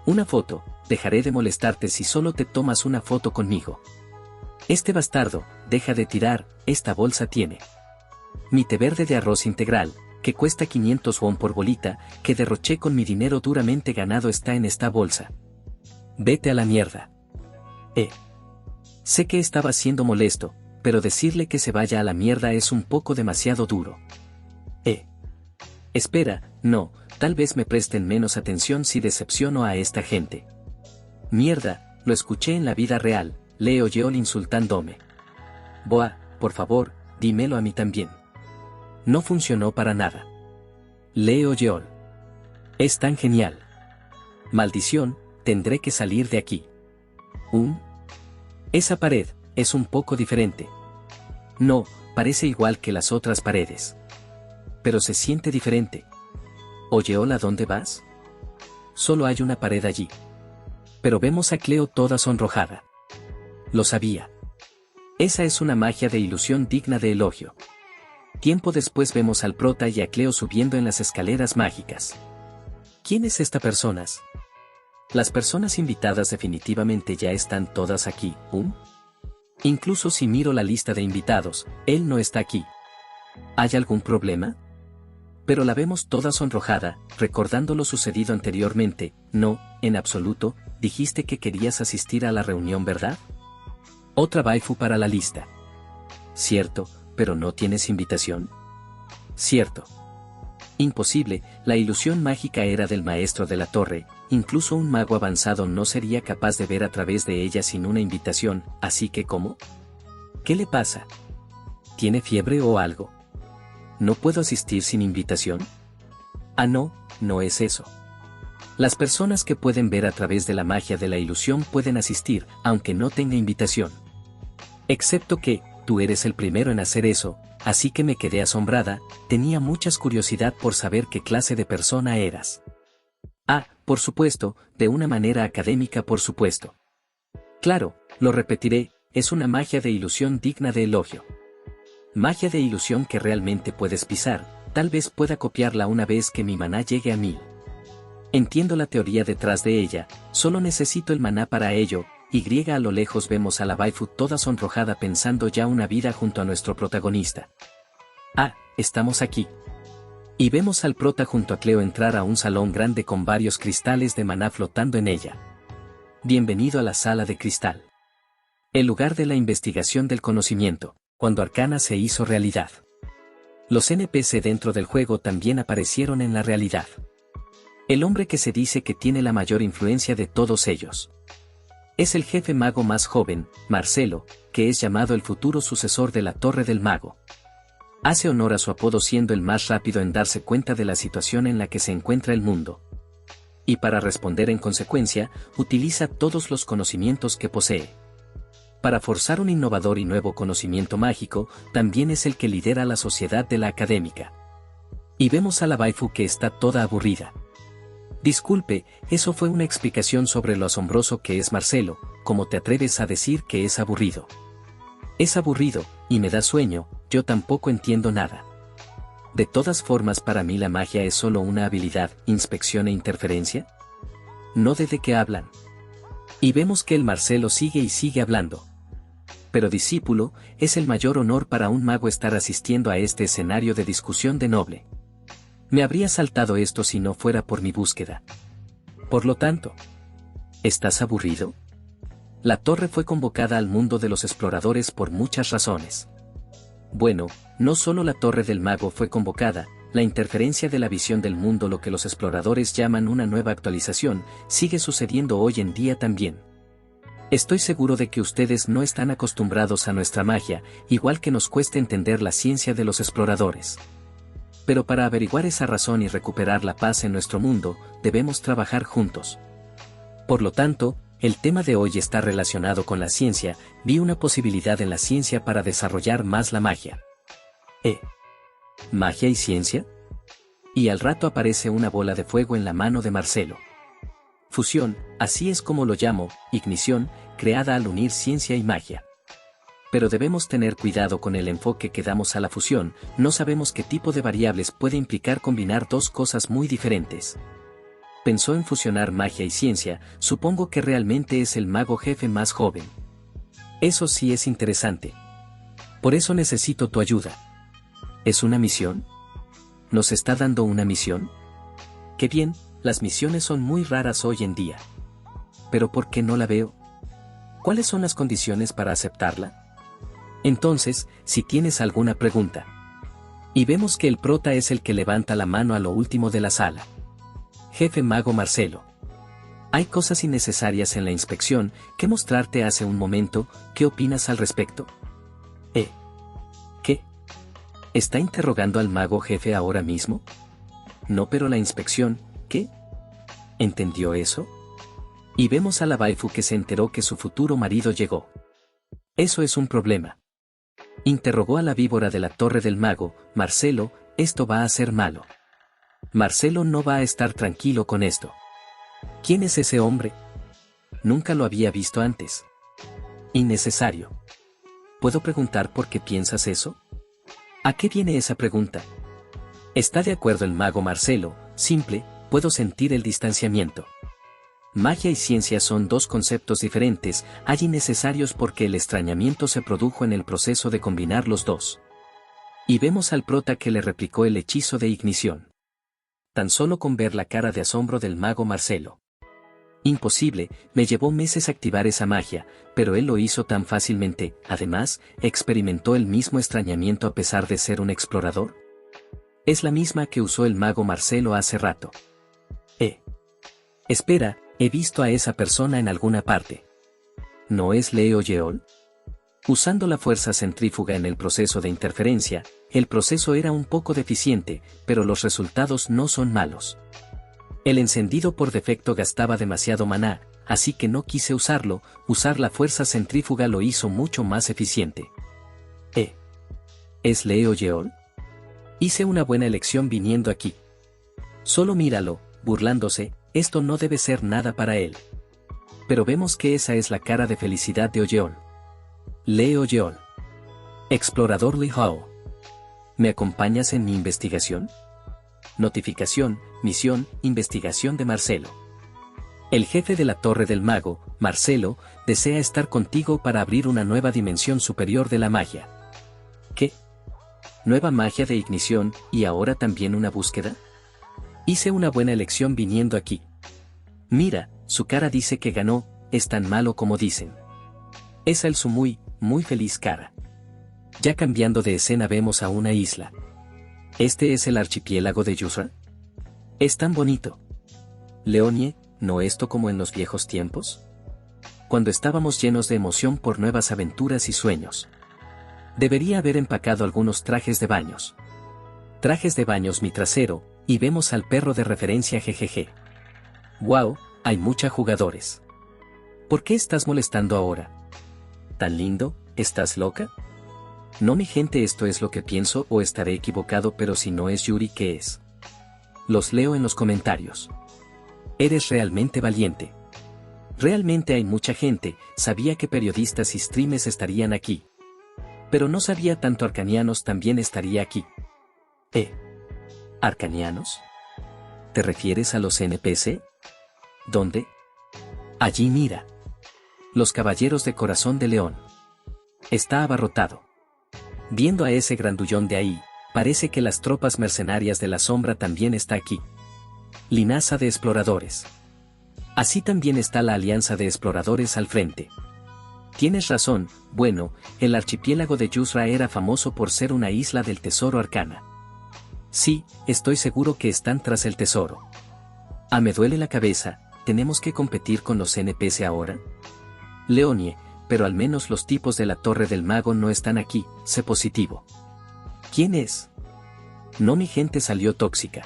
Una foto, dejaré de molestarte si solo te tomas una foto conmigo. Este bastardo, deja de tirar, esta bolsa tiene mi té verde de arroz integral, que cuesta 500 won por bolita, que derroché con mi dinero duramente ganado está en esta bolsa. Vete a la mierda. Sé que estaba siendo molesto, pero decirle que se vaya a la mierda es un poco demasiado duro. Espera, no, tal vez me presten menos atención si decepciono a esta gente. Mierda, Lo escuché en la vida real, Leo Yeol insultándome. Boa, por favor, dímelo a mí también. No funcionó para nada. Leo Yeol. Es tan genial. Maldición, tendré que salir de aquí. Esa pared es un poco diferente. No, parece igual que las otras paredes. Pero se siente diferente. Oye, hola, ¿dónde vas? Solo hay una pared allí. Pero vemos a Cleo toda sonrojada. Lo sabía. Esa es una magia de ilusión digna de elogio. Tiempo después vemos al prota y a Cleo subiendo en las escaleras mágicas. ¿Quiénes estas personas? Las personas invitadas definitivamente ya están todas aquí, Incluso si miro la lista de invitados, él no está aquí. ¿Hay algún problema? Pero la vemos toda sonrojada, recordando lo sucedido anteriormente. No, en absoluto, dijiste que querías asistir a la reunión, ¿verdad? Otra waifu para la lista. Cierto, pero ¿no tienes invitación? Cierto. Imposible, la ilusión mágica era del maestro de la torre, incluso un mago avanzado no sería capaz de ver a través de ella sin una invitación, así que ¿cómo? ¿Qué le pasa? ¿Tiene fiebre o algo? ¿No puedo asistir sin invitación? Ah, no, no es eso. Las personas que pueden ver a través de la magia de la ilusión pueden asistir, aunque no tenga invitación. Excepto que, tú eres el primero en hacer eso, así que me quedé asombrada, tenía mucha curiosidad por saber qué clase de persona eras. Ah, por supuesto, de una manera académica, por supuesto. Claro, lo repetiré, es una magia de ilusión digna de elogio. Magia de ilusión que realmente puedes pisar, tal vez pueda copiarla una vez que mi maná llegue a 1000. Entiendo la teoría detrás de ella, solo necesito el maná para ello. A lo lejos vemos a la waifu toda sonrojada pensando ya una vida junto a nuestro protagonista. Ah, estamos aquí. Y vemos al prota junto a Cleo entrar a un salón grande con varios cristales de maná flotando en ella. Bienvenido a la sala de cristal. El lugar de la investigación del conocimiento, cuando Arcana se hizo realidad. Los NPC dentro del juego también aparecieron en la realidad. El hombre que se dice que tiene la mayor influencia de todos ellos. Es el jefe mago más joven, Marcelo, que es llamado el futuro sucesor de la Torre del Mago. Hace honor a su apodo siendo el más rápido en darse cuenta de la situación en la que se encuentra el mundo. Y para responder en consecuencia, utiliza todos los conocimientos que posee. Para forzar un innovador y nuevo conocimiento mágico, también es el que lidera la sociedad de la académica. Y vemos a la waifu que está toda aburrida. Disculpe, eso fue una explicación sobre lo asombroso que es Marcelo, ¿cómo te atreves a decir que es aburrido? Es aburrido, y me da sueño, yo tampoco entiendo nada. De todas formas, para mí la magia es solo una habilidad, inspección e interferencia. No de qué hablan. Y vemos que el Marcelo sigue y sigue hablando. Pero discípulo, es el mayor honor para un mago estar asistiendo a este escenario de discusión de noble. Me habría saltado esto si no fuera por mi búsqueda. Por lo tanto, ¿estás aburrido? La torre fue convocada al mundo de los exploradores por muchas razones. Bueno, no solo la torre del mago fue convocada, la interferencia de la visión del mundo, lo que los exploradores llaman una nueva actualización, sigue sucediendo hoy en día también. Estoy seguro de que ustedes no están acostumbrados a nuestra magia, igual que nos cuesta entender la ciencia de los exploradores. Pero para averiguar esa razón y recuperar la paz en nuestro mundo, debemos trabajar juntos. Por lo tanto, el tema de hoy está relacionado con la ciencia. Vi una posibilidad en la ciencia para desarrollar más la magia. ¿Magia y ciencia? Y al rato aparece una bola de fuego en la mano de Marcelo. Fusión, así es como lo llamo, ignición, creada al unir ciencia y magia. Pero debemos tener cuidado con el enfoque que damos a la fusión, no sabemos qué tipo de variables puede implicar combinar dos cosas muy diferentes. Pensó en fusionar magia y ciencia, supongo que realmente es el mago jefe más joven. Eso sí es interesante. Por eso necesito tu ayuda. ¿Es una misión? ¿Nos está dando una misión? Qué bien, las misiones son muy raras hoy en día. ¿Pero por qué no la veo? ¿Cuáles son las condiciones para aceptarla? Entonces, si tienes alguna pregunta. Y vemos que el prota es el que levanta la mano a lo último de la sala. Jefe mago Marcelo. Hay cosas innecesarias en la inspección que mostrarte hace un momento. ¿Qué opinas al respecto? ¿Qué? ¿Está interrogando al mago jefe ahora mismo? No, pero la inspección, ¿qué? ¿Entendió eso? Y vemos a la waifu que se enteró que su futuro marido llegó. Eso es un problema. Interrogó a la víbora de la Torre del Mago. Marcelo, esto va a ser malo. Marcelo no va a estar tranquilo con esto. ¿Quién es ese hombre? Nunca lo había visto antes. Innecesario. ¿Puedo preguntar por qué piensas eso? ¿A qué viene esa pregunta? Está de acuerdo el mago Marcelo. Simple, puedo sentir el distanciamiento. Magia y ciencia son dos conceptos diferentes, hay innecesarios porque el extrañamiento se produjo en el proceso de combinar los dos. Y vemos al prota que le replicó el hechizo de ignición. Tan solo con ver la cara de asombro del mago Marcelo. Imposible, me llevó meses activar esa magia, pero él lo hizo tan fácilmente. Además, experimentó el mismo extrañamiento a pesar de ser un explorador. Es la misma que usó el mago Marcelo hace rato. Espera, he visto a esa persona en alguna parte. ¿No es Leo Yeol? Usando la fuerza centrífuga en el proceso de interferencia, el proceso era un poco deficiente, pero los resultados no son malos. El encendido por defecto gastaba demasiado maná, así que no quise usarlo. Usar la fuerza centrífuga lo hizo mucho más eficiente. ¿Es Leo Yeol? Hice una buena elección viniendo aquí. Solo míralo, burlándose, esto no debe ser nada para él. Pero vemos que esa es la cara de felicidad de Oyeol. Leo Yeol. Explorador Li Hao. ¿Me acompañas en mi investigación? Notificación, misión, investigación de Marcelo. El jefe de la Torre del Mago, Marcelo, desea estar contigo para abrir una nueva dimensión superior de la magia. ¿Qué? ¿Nueva magia de ignición y ahora también una búsqueda? Hice una buena elección viniendo aquí. Mira, su cara dice que ganó, es tan malo como dicen. Esa es su muy feliz cara. Ya cambiando de escena vemos a una isla. ¿Este es el archipiélago de Yusra? Es tan bonito. Leonie, ¿no esto como en los viejos tiempos? Cuando estábamos llenos de emoción por nuevas aventuras y sueños. Debería haber empacado algunos trajes de baños. Trajes de baños mi trasero, y vemos al perro de referencia jejeje. Wow, hay muchos jugadores. ¿Por qué estás molestando ahora? ¿Tan lindo? ¿Estás loca? No mi gente, esto es lo que pienso o estaré equivocado, pero si no es Yuri, ¿qué es? Los leo en los comentarios. Eres realmente valiente. Realmente hay mucha gente, sabía que periodistas y streamers estarían aquí. Pero no sabía tanto arcanianos también estaría aquí. ¿Arcanianos? ¿Te refieres a los NPC? ¿Dónde? Allí mira. Los caballeros de corazón de león. Está abarrotado. Viendo a ese grandullón de ahí, parece que las tropas mercenarias de la sombra también está aquí. Linaza de exploradores. Así también está la alianza de exploradores al frente. Tienes razón, bueno, el archipiélago de Yusra era famoso por ser una isla del tesoro arcana. Sí, estoy seguro que están tras el tesoro. Me duele la cabeza, ¿tenemos que competir con los NPC ahora? Leonie, pero al menos los tipos de la Torre del Mago no están aquí, sé positivo. ¿Quién es? No, mi gente salió tóxica.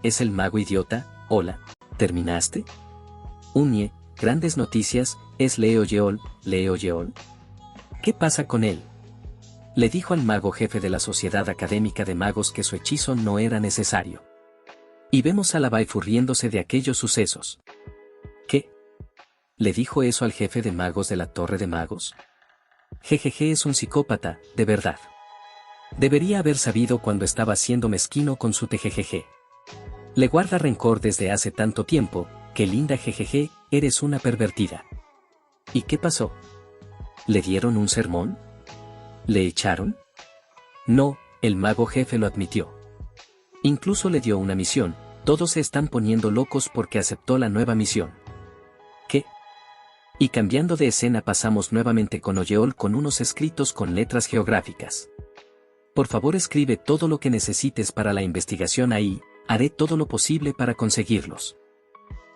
Es el mago idiota. Hola, ¿terminaste? Unie, grandes noticias, es Leo Yeol. ¿Leo Yeol? ¿Qué pasa con él? Le dijo al mago jefe de la Sociedad Académica de Magos que su hechizo no era necesario. Y vemos a la waifu riéndose de aquellos sucesos. ¿Qué? ¿Le dijo eso al jefe de magos de la Torre de Magos? Jejeje, es un psicópata, de verdad. Debería haber sabido cuando estaba siendo mezquino con su tejejeje. Le guarda rencor desde hace tanto tiempo, que linda jejeje, eres una pervertida. ¿Y qué pasó? ¿Le dieron un sermón? ¿Le echaron? No, el mago jefe lo admitió. Incluso le dio una misión, todos se están poniendo locos porque aceptó la nueva misión. ¿Qué? Y cambiando de escena pasamos nuevamente con Oyeol con unos escritos con letras geográficas. Por favor escribe todo lo que necesites para la investigación ahí, haré todo lo posible para conseguirlos.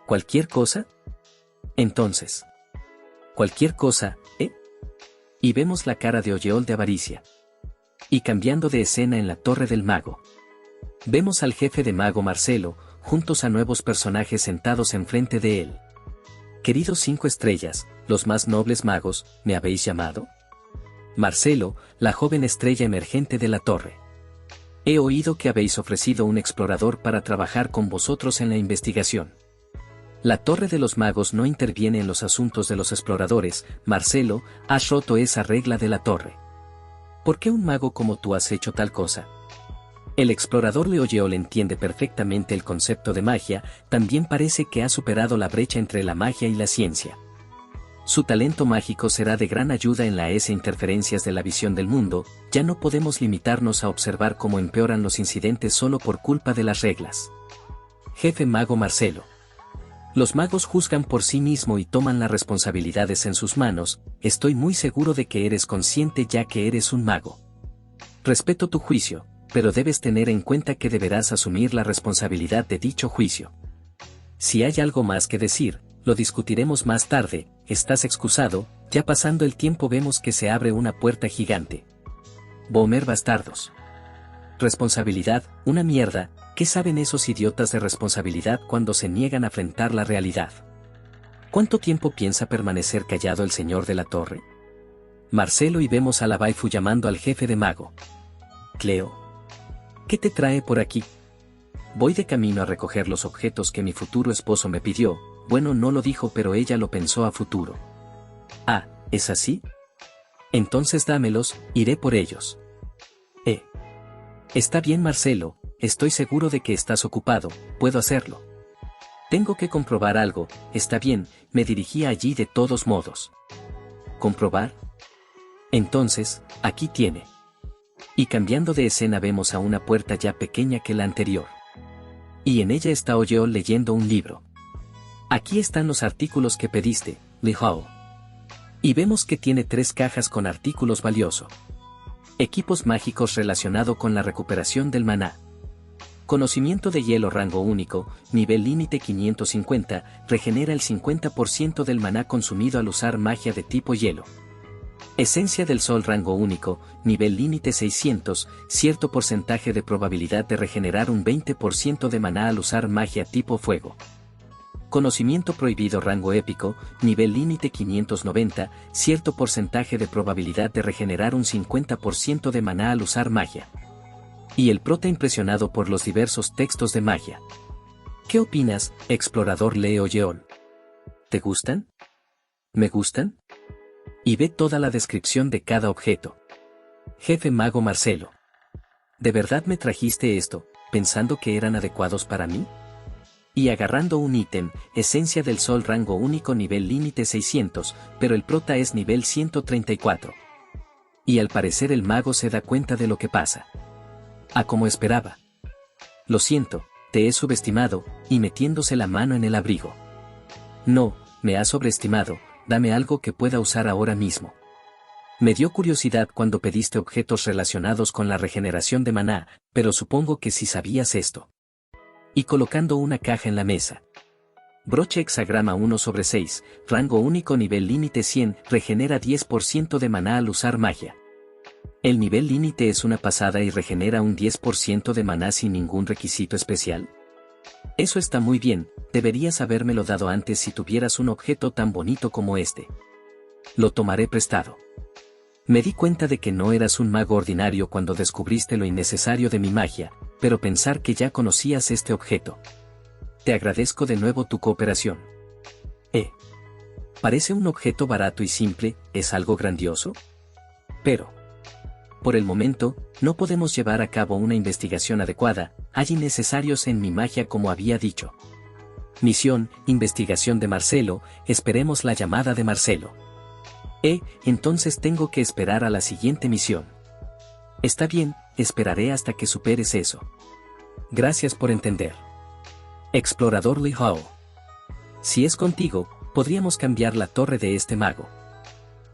¿Cualquier cosa? Entonces. ¿Cualquier cosa, eh? Y vemos la cara de Oyeol de avaricia. Y cambiando de escena en la Torre del Mago. Vemos al jefe de mago Marcelo, juntos a nuevos personajes sentados enfrente de él. Queridos 5 estrellas, los más nobles magos, ¿me habéis llamado? Marcelo, la joven estrella emergente de la torre. He oído que habéis ofrecido un explorador para trabajar con vosotros en la investigación. La Torre de los Magos no interviene en los asuntos de los exploradores, Marcelo, has roto esa regla de la torre. ¿Por qué un mago como tú has hecho tal cosa? El explorador Leoyeol entiende perfectamente el concepto de magia, también parece que ha superado la brecha entre la magia y la ciencia. Su talento mágico será de gran ayuda en las interferencias de la visión del mundo, ya no podemos limitarnos a observar cómo empeoran los incidentes solo por culpa de las reglas. Jefe Mago Marcelo. Los magos juzgan por sí mismos y toman las responsabilidades en sus manos, estoy muy seguro de que eres consciente ya que eres un mago. Respeto tu juicio, pero debes tener en cuenta que deberás asumir la responsabilidad de dicho juicio. Si hay algo más que decir, lo discutiremos más tarde, estás excusado, ya pasando el tiempo vemos que se abre una puerta gigante. Boomer bastardos. Responsabilidad, una mierda, ¿qué saben esos idiotas de responsabilidad cuando se niegan a enfrentar la realidad? ¿Cuánto tiempo piensa permanecer callado el señor de la torre? Marcelo y vemos a la waifu llamando al jefe de mago. Cleo. ¿Qué te trae por aquí? Voy de camino a recoger los objetos que mi futuro esposo me pidió, bueno no lo dijo pero ella lo pensó a futuro. Ah, ¿es así? Entonces dámelos, iré por ellos. Está bien Marcelo, estoy seguro de que estás ocupado, puedo hacerlo. Tengo que comprobar algo, está bien, me dirigí allí de todos modos. ¿Comprobar? Entonces, aquí tiene. Y cambiando de escena vemos a una puerta ya pequeña que la anterior. Y en ella está Oyeol leyendo un libro. Aquí están los artículos que pediste, Li Hao. Y vemos que tiene 3 cajas con artículos valiosos. Equipos mágicos relacionado con la recuperación del maná. Conocimiento de hielo rango único, nivel límite 550, regenera el 50% del maná consumido al usar magia de tipo hielo. Esencia del sol rango único, nivel límite 600, cierto porcentaje de probabilidad de regenerar un 20% de maná al usar magia tipo fuego. Conocimiento prohibido rango épico, nivel límite 590, cierto porcentaje de probabilidad de regenerar un 50% de maná al usar magia. Y el prota impresionado por los diversos textos de magia. ¿Qué opinas, explorador Leoyeol? ¿Te gustan? ¿Me gustan? Y ve toda la descripción de cada objeto. Jefe Mago Marcelo. ¿De verdad me trajiste esto, pensando que eran adecuados para mí? Y agarrando un ítem, esencia del sol rango único nivel límite 600, pero el prota es nivel 134. Y al parecer el mago se da cuenta de lo que pasa. Como esperaba. Lo siento, te he subestimado, y metiéndose la mano en el abrigo. No, me has sobreestimado, dame algo que pueda usar ahora mismo. Me dio curiosidad cuando pediste objetos relacionados con la regeneración de maná, pero supongo que sí sabías esto. Y colocando una caja en la mesa. Broche hexagrama 1/6, rango único nivel límite 100, regenera 10% de maná al usar magia. El nivel límite es una pasada y regenera un 10% de maná sin ningún requisito especial. Eso está muy bien, deberías habérmelo dado antes si tuvieras un objeto tan bonito como este. Lo tomaré prestado. Me di cuenta de que no eras un mago ordinario cuando descubriste lo innecesario de mi magia, pero pensar que ya conocías este objeto. Te agradezco de nuevo tu cooperación. Parece un objeto barato y simple, ¿es algo grandioso? Pero, por el momento, no podemos llevar a cabo una investigación adecuada, hay innecesarios en mi magia como había dicho. Misión, investigación de Marcelo, esperemos la llamada de Marcelo. Entonces tengo que esperar a la siguiente misión. Está bien, esperaré hasta que superes eso. Gracias por entender. Explorador Li Hao. Si es contigo, podríamos cambiar la torre de este mago.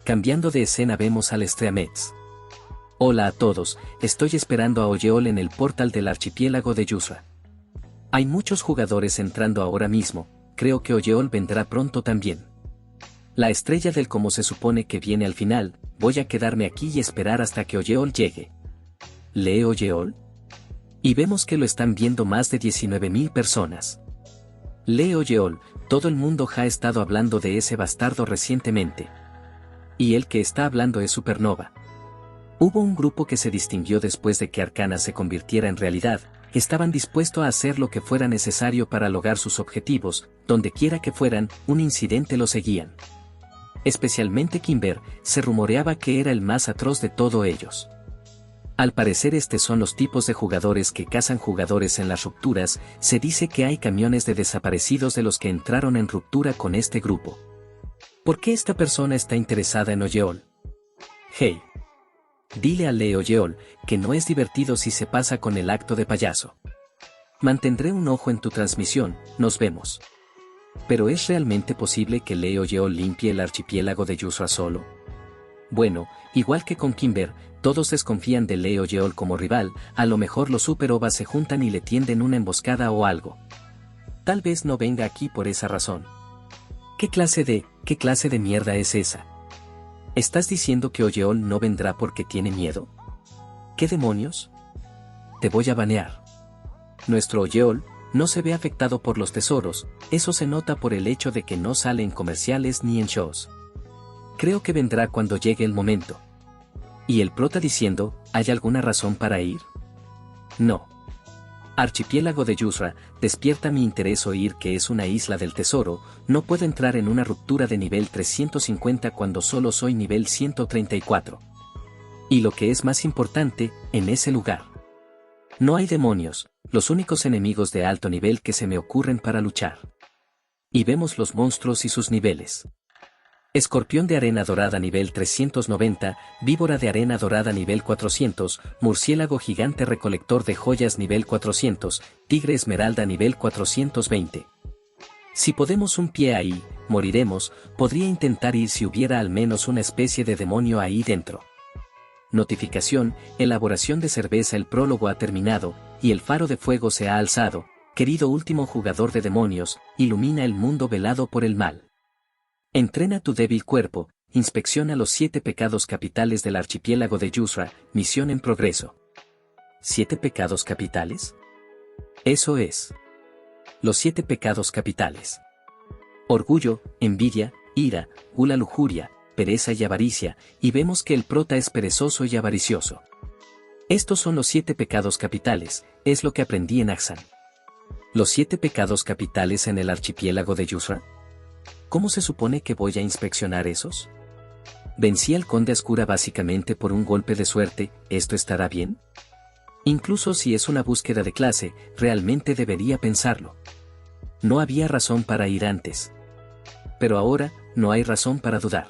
Cambiando de escena vemos al Streamets. Hola a todos, estoy esperando a Oyeol en el portal del archipiélago de Yusra. Hay muchos jugadores entrando ahora mismo, creo que Oyeol vendrá pronto también. La estrella del como se supone que viene al final, voy a quedarme aquí y esperar hasta que Oyeol llegue. ¿Lee Oyeol? Y vemos que lo están viendo más de 19.000 personas. Lee Oyeol, todo el mundo ha estado hablando de ese bastardo recientemente. Y el que está hablando es Supernova. Hubo un grupo que se distinguió después de que Arcana se convirtiera en realidad, estaban dispuestos a hacer lo que fuera necesario para lograr sus objetivos, donde quiera que fueran, un incidente lo seguían. Especialmente Kimber, se rumoreaba que era el más atroz de todos ellos. Al parecer estos son los tipos de jugadores que cazan jugadores en las rupturas, se dice que hay camiones de desaparecidos de los que entraron en ruptura con este grupo. ¿Por qué esta persona está interesada en Oyeol? Hey. Dile a Lee Oyeol, que no es divertido si se pasa con el acto de payaso. Mantendré un ojo en tu transmisión, nos vemos. ¿Pero es realmente posible que Lee Oyeol limpie el archipiélago de Yusra solo? Bueno, igual que con Kimber, todos desconfían de Lee Oyeol como rival, a lo mejor los superovas se juntan y le tienden una emboscada o algo. Tal vez no venga aquí por esa razón. ¿Qué clase de mierda es esa? ¿Estás diciendo que Oyeol no vendrá porque tiene miedo? ¿Qué demonios? Te voy a banear. Nuestro Oyeol no se ve afectado por los tesoros, eso se nota por el hecho de que no sale en comerciales ni en shows. Creo que vendrá cuando llegue el momento. ¿Y el prota diciendo, ¿hay alguna razón para ir? No. Archipiélago de Yusra, despierta mi interés oír que es una isla del tesoro, no puedo entrar en una ruptura de nivel 350 cuando solo soy nivel 134. Y lo que es más importante, en ese lugar. No hay demonios, los únicos enemigos de alto nivel que se me ocurren para luchar. Y vemos los monstruos y sus niveles. Escorpión de arena dorada nivel 390, víbora de arena dorada nivel 400, murciélago gigante recolector de joyas nivel 400, tigre esmeralda nivel 420. Si podemos un pie ahí, moriremos, podría intentar ir si hubiera al menos una especie de demonio ahí dentro. Notificación, elaboración de cerveza. El prólogo ha terminado, y el faro de fuego se ha alzado, querido último jugador de demonios, ilumina el mundo velado por el mal. Entrena tu débil cuerpo, inspecciona los 7 pecados capitales del archipiélago de Yusra, misión en progreso. ¿7 pecados capitales? Eso es. Los 7 pecados capitales. Orgullo, envidia, ira, gula, lujuria, pereza y avaricia, y vemos que el prota es perezoso y avaricioso. Estos son los 7 pecados capitales, es lo que aprendí en Axan. ¿Los 7 pecados capitales en el archipiélago de Yusra? ¿Cómo se supone que voy a inspeccionar esos? Vencí al conde Ascura básicamente por un golpe de suerte, ¿esto estará bien? Incluso si es una búsqueda de clase, realmente debería pensarlo. No había razón para ir antes. Pero ahora, no hay razón para dudar.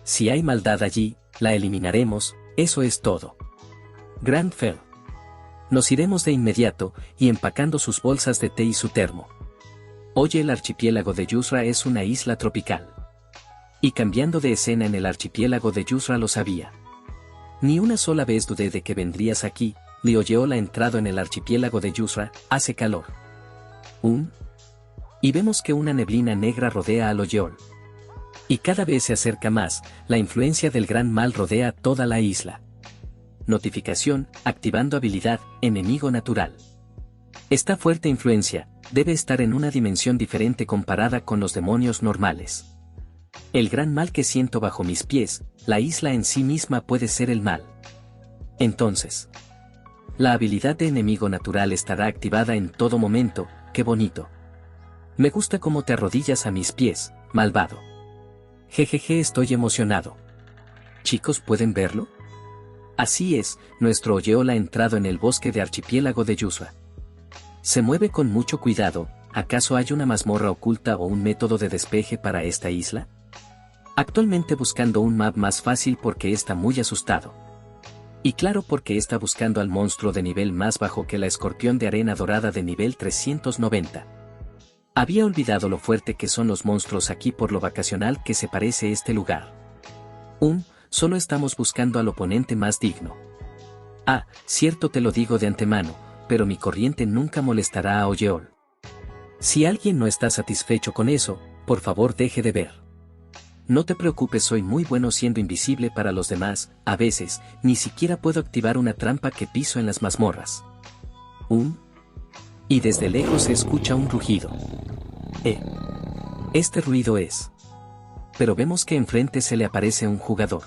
Si hay maldad allí, la eliminaremos, eso es todo. Grand Fell. Nos iremos de inmediato, y empacando sus bolsas de té y su termo. Oye, el archipiélago de Yusra es una isla tropical. Y cambiando de escena, en el archipiélago de Yusra lo sabía. Ni una sola vez dudé de que vendrías aquí. Lee Oyeol ha entrado en el archipiélago de Yusra, hace calor. Y vemos que una neblina negra rodea a Oyeol. Y cada vez se acerca más, la influencia del gran mal rodea toda la isla. Notificación, activando habilidad, enemigo natural. Esta fuerte influencia, debe estar en una dimensión diferente comparada con los demonios normales. El gran mal que siento bajo mis pies, la isla en sí misma puede ser el mal. Entonces, la habilidad de enemigo natural estará activada en todo momento, qué bonito. Me gusta cómo te arrodillas a mis pies, malvado. Jejeje, estoy emocionado. ¿Chicos pueden verlo? Así es, nuestro Oyeol ha entrado en el bosque de archipiélago de Yusra. Se mueve con mucho cuidado. ¿Acaso hay una mazmorra oculta o un método de despeje para esta isla? Actualmente buscando un map más fácil porque está muy asustado. Y claro, porque está buscando al monstruo de nivel más bajo que la escorpión de arena dorada de nivel 390. Había olvidado lo fuerte que son los monstruos aquí por lo vacacional que se parece este lugar. Solo estamos buscando al oponente más digno. Ah, cierto, te lo digo de antemano, pero mi corriente nunca molestará a Oyeol. Si alguien no está satisfecho con eso, por favor deje de ver. No te preocupes, soy muy bueno siendo invisible para los demás, a veces, ni siquiera puedo activar una trampa que piso en las mazmorras. Y desde lejos se escucha un rugido. Este ruido es. Pero vemos que enfrente se le aparece un jugador.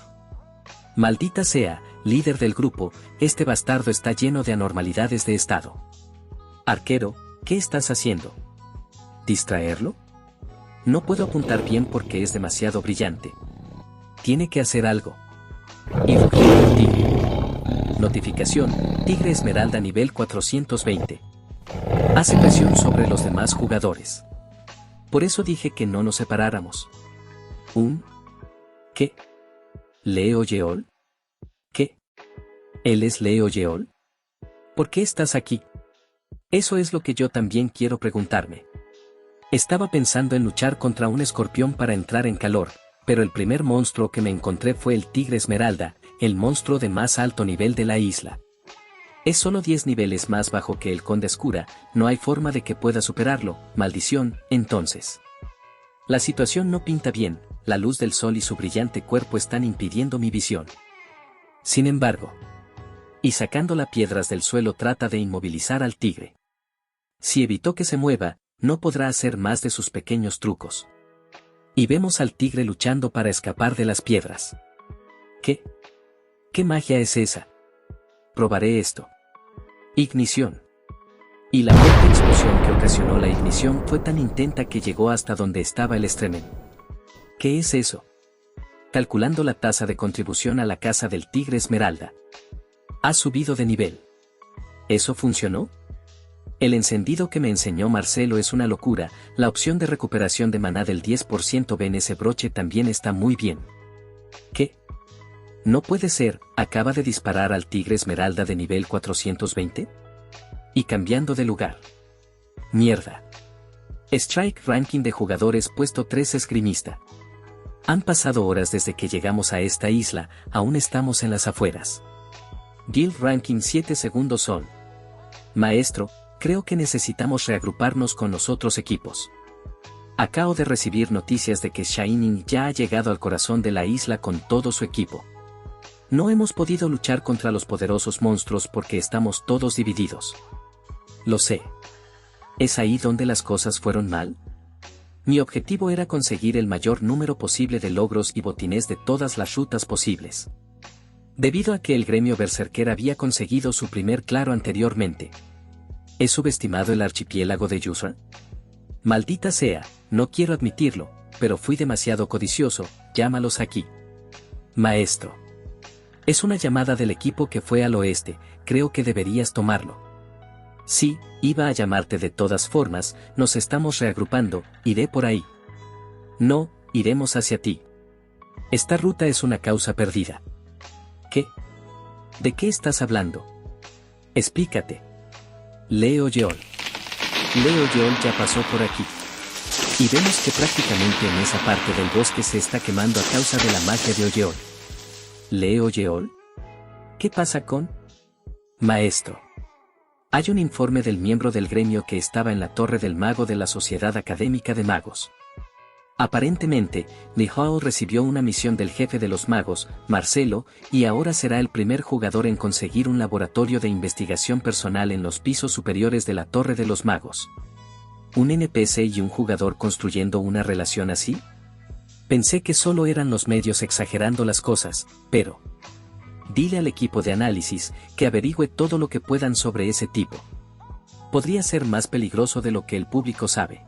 Maldita sea, líder del grupo, este bastardo está lleno de anormalidades de estado. Arquero, ¿qué estás haciendo? ¿Distraerlo? No puedo apuntar bien porque es demasiado brillante. Tiene que hacer algo. Y rugido del tigre. Notificación, Tigre Esmeralda nivel 420. Hace presión sobre los demás jugadores. Por eso dije que no nos separáramos. ¿Qué? ¿Leo Yeol? ¿Qué? ¿Él es Leo Yeol? ¿Por qué estás aquí? Eso es lo que yo también quiero preguntarme. Estaba pensando en luchar contra un escorpión para entrar en calor, pero el primer monstruo que me encontré fue el Tigre Esmeralda, el monstruo de más alto nivel de la isla. Es solo 10 niveles más bajo que el Conde Escura, no hay forma de que pueda superarlo, maldición, entonces. La situación no pinta bien, la luz del sol y su brillante cuerpo están impidiendo mi visión. Sin embargo, y sacando las piedras del suelo trata de inmovilizar al tigre. Si evitó que se mueva, no podrá hacer más de sus pequeños trucos. Y vemos al tigre luchando para escapar de las piedras. ¿Qué? ¿Qué magia es esa? Probaré esto. Ignición. Y la fuerte explosión que ocasionó la ignición fue tan intensa que llegó hasta donde estaba el estremen. ¿Qué es eso? Calculando la tasa de contribución a la casa del Tigre Esmeralda. Ha subido de nivel. ¿Eso funcionó? El encendido que me enseñó Marcelo es una locura, la opción de recuperación de maná del 10% en ese broche también está muy bien. ¿Qué? No puede ser, acaba de disparar al Tigre Esmeralda de nivel 420. Y cambiando de lugar. Mierda. Strike Ranking de jugadores puesto 3 esgrimista. Han pasado horas desde que llegamos a esta isla, aún estamos en las afueras. Guild Ranking 7 segundos son. Maestro, creo que necesitamos reagruparnos con los otros equipos. Acabo de recibir noticias de que Shining ya ha llegado al corazón de la isla con todo su equipo. No hemos podido luchar contra los poderosos monstruos porque estamos todos divididos. Lo sé. ¿Es ahí donde las cosas fueron mal? Mi objetivo era conseguir el mayor número posible de logros y botines de todas las rutas posibles. Debido a que el gremio Berserker había conseguido su primer claro anteriormente. ¿He subestimado el archipiélago de Yusra? Maldita sea, no quiero admitirlo, pero fui demasiado codicioso, llámalos aquí. Maestro. Es una llamada del equipo que fue al oeste, creo que deberías tomarlo. Sí, iba a llamarte de todas formas, nos estamos reagrupando, iré por ahí. No, iremos hacia ti. Esta ruta es una causa perdida. ¿Qué? ¿De qué estás hablando? Explícate. Leo Yeol. Leo Yeol ya pasó por aquí. Y vemos que prácticamente en esa parte del bosque se está quemando a causa de la magia de Yeol. ¿Leo Yeol? ¿Qué pasa con? Maestro. Hay un informe del miembro del gremio que estaba en la Torre del Mago de la Sociedad Académica de Magos. Aparentemente, Li Hao recibió una misión del jefe de los magos, Marcelo, y ahora será el primer jugador en conseguir un laboratorio de investigación personal en los pisos superiores de la Torre de los Magos. ¿Un NPC y un jugador construyendo una relación así? Pensé que solo eran los medios exagerando las cosas, pero... Dile al equipo de análisis que averigüe todo lo que puedan sobre ese tipo. Podría ser más peligroso de lo que el público sabe.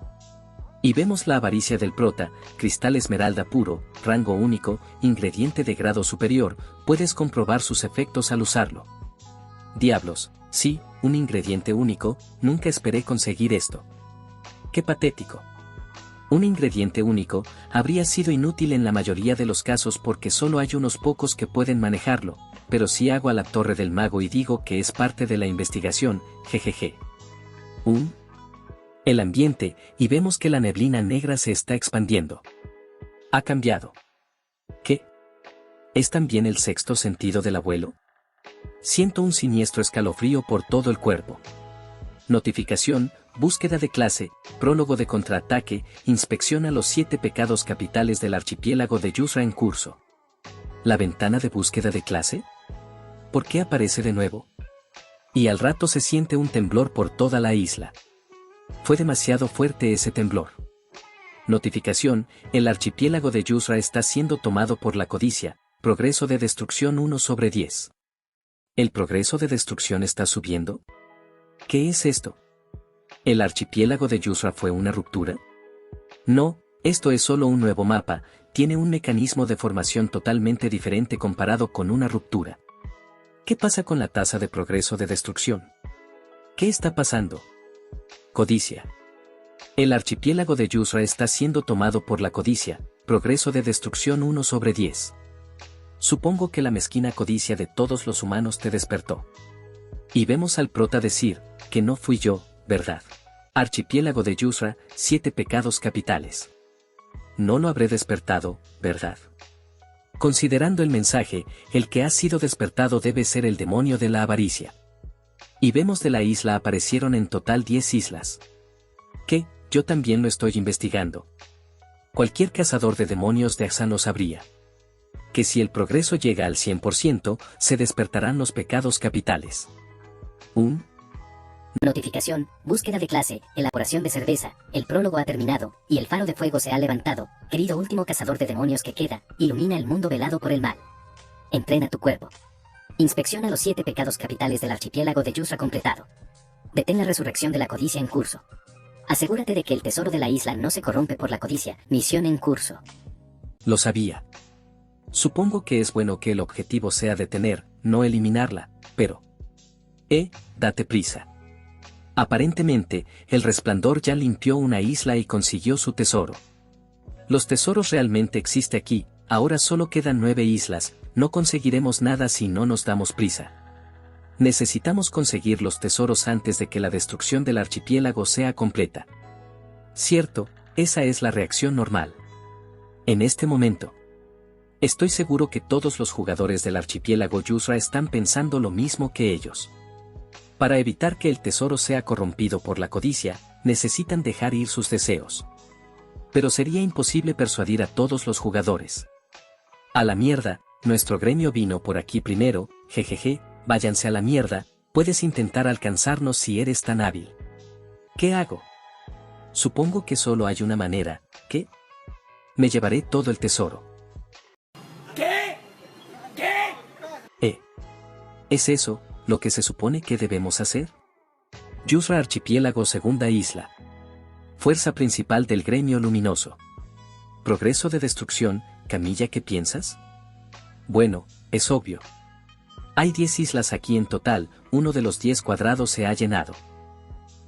Y vemos la avaricia del prota, cristal esmeralda puro, rango único, ingrediente de grado superior, puedes comprobar sus efectos al usarlo. Diablos, sí, un ingrediente único, nunca esperé conseguir esto. ¡Qué patético! Un ingrediente único habría sido inútil en la mayoría de los casos porque solo hay unos pocos que pueden manejarlo, pero si hago a la Torre del Mago y digo que es parte de la investigación, jejeje. El ambiente, y vemos que la neblina negra se está expandiendo. Ha cambiado. ¿Qué? ¿Es también el sexto sentido del abuelo? Siento un siniestro escalofrío por todo el cuerpo. Notificación, búsqueda de clase, prólogo de contraataque, inspecciona los 7 pecados capitales del archipiélago de Yusra en curso. ¿La ventana de búsqueda de clase? ¿Por qué aparece de nuevo? Y al rato se siente un temblor por toda la isla. Fue demasiado fuerte ese temblor. Notificación, el archipiélago de Yusra está siendo tomado por la codicia, progreso de destrucción 1/10. ¿El progreso de destrucción está subiendo? ¿Qué es esto? ¿El archipiélago de Yusra fue una ruptura? No, esto es solo un nuevo mapa, tiene un mecanismo de formación totalmente diferente comparado con una ruptura. ¿Qué pasa con la tasa de progreso de destrucción? ¿Qué está pasando? Codicia. El archipiélago de Yusra está siendo tomado por la codicia, progreso de destrucción 1/10. Supongo que la mezquina codicia de todos los humanos te despertó. Y vemos al prota decir, que no fui yo, ¿verdad? Archipiélago de Yusra, 7 pecados capitales. No lo habré despertado, ¿verdad? Considerando el mensaje, el que ha sido despertado debe ser el demonio de la avaricia. Y vemos de la isla aparecieron en total 10 islas. ¿Qué? Yo también lo estoy investigando. Cualquier cazador de demonios de Axan lo sabría. Que si el progreso llega al 100%, se despertarán los pecados capitales. Notificación, búsqueda de clase, elaboración de cerveza, el prólogo ha terminado, y el faro de fuego se ha levantado. Querido último cazador de demonios que queda, ilumina el mundo velado por el mal. Entrena tu cuerpo. Inspecciona los 7 pecados capitales del archipiélago de Yusra completado. Detén la resurrección de la codicia en curso. Asegúrate de que el tesoro de la isla no se corrompe por la codicia. Misión en curso. Lo sabía. Supongo que es bueno que el objetivo sea detener, no eliminarla, pero... date prisa. Aparentemente, el resplandor ya limpió una isla y consiguió su tesoro. Los tesoros realmente existen aquí, ahora solo quedan 9 islas, no conseguiremos nada si no nos damos prisa. Necesitamos conseguir los tesoros antes de que la destrucción del archipiélago sea completa. Cierto, esa es la reacción normal. En este momento, estoy seguro que todos los jugadores del archipiélago Yusra están pensando lo mismo que ellos. Para evitar que el tesoro sea corrompido por la codicia, necesitan dejar ir sus deseos. Pero sería imposible persuadir a todos los jugadores. A la mierda, nuestro gremio vino por aquí primero, jejeje, váyanse a la mierda, puedes intentar alcanzarnos si eres tan hábil. ¿Qué hago? Supongo que solo hay una manera, ¿qué? Me llevaré todo el tesoro. ¿Qué? ¿Es eso lo que se supone que debemos hacer? Yusra Archipiélago Segunda Isla. Fuerza principal del gremio luminoso. Progreso de destrucción, Camilla, ¿qué piensas? Bueno, es obvio. Hay 10 islas aquí en total, uno de los 10 cuadrados se ha llenado.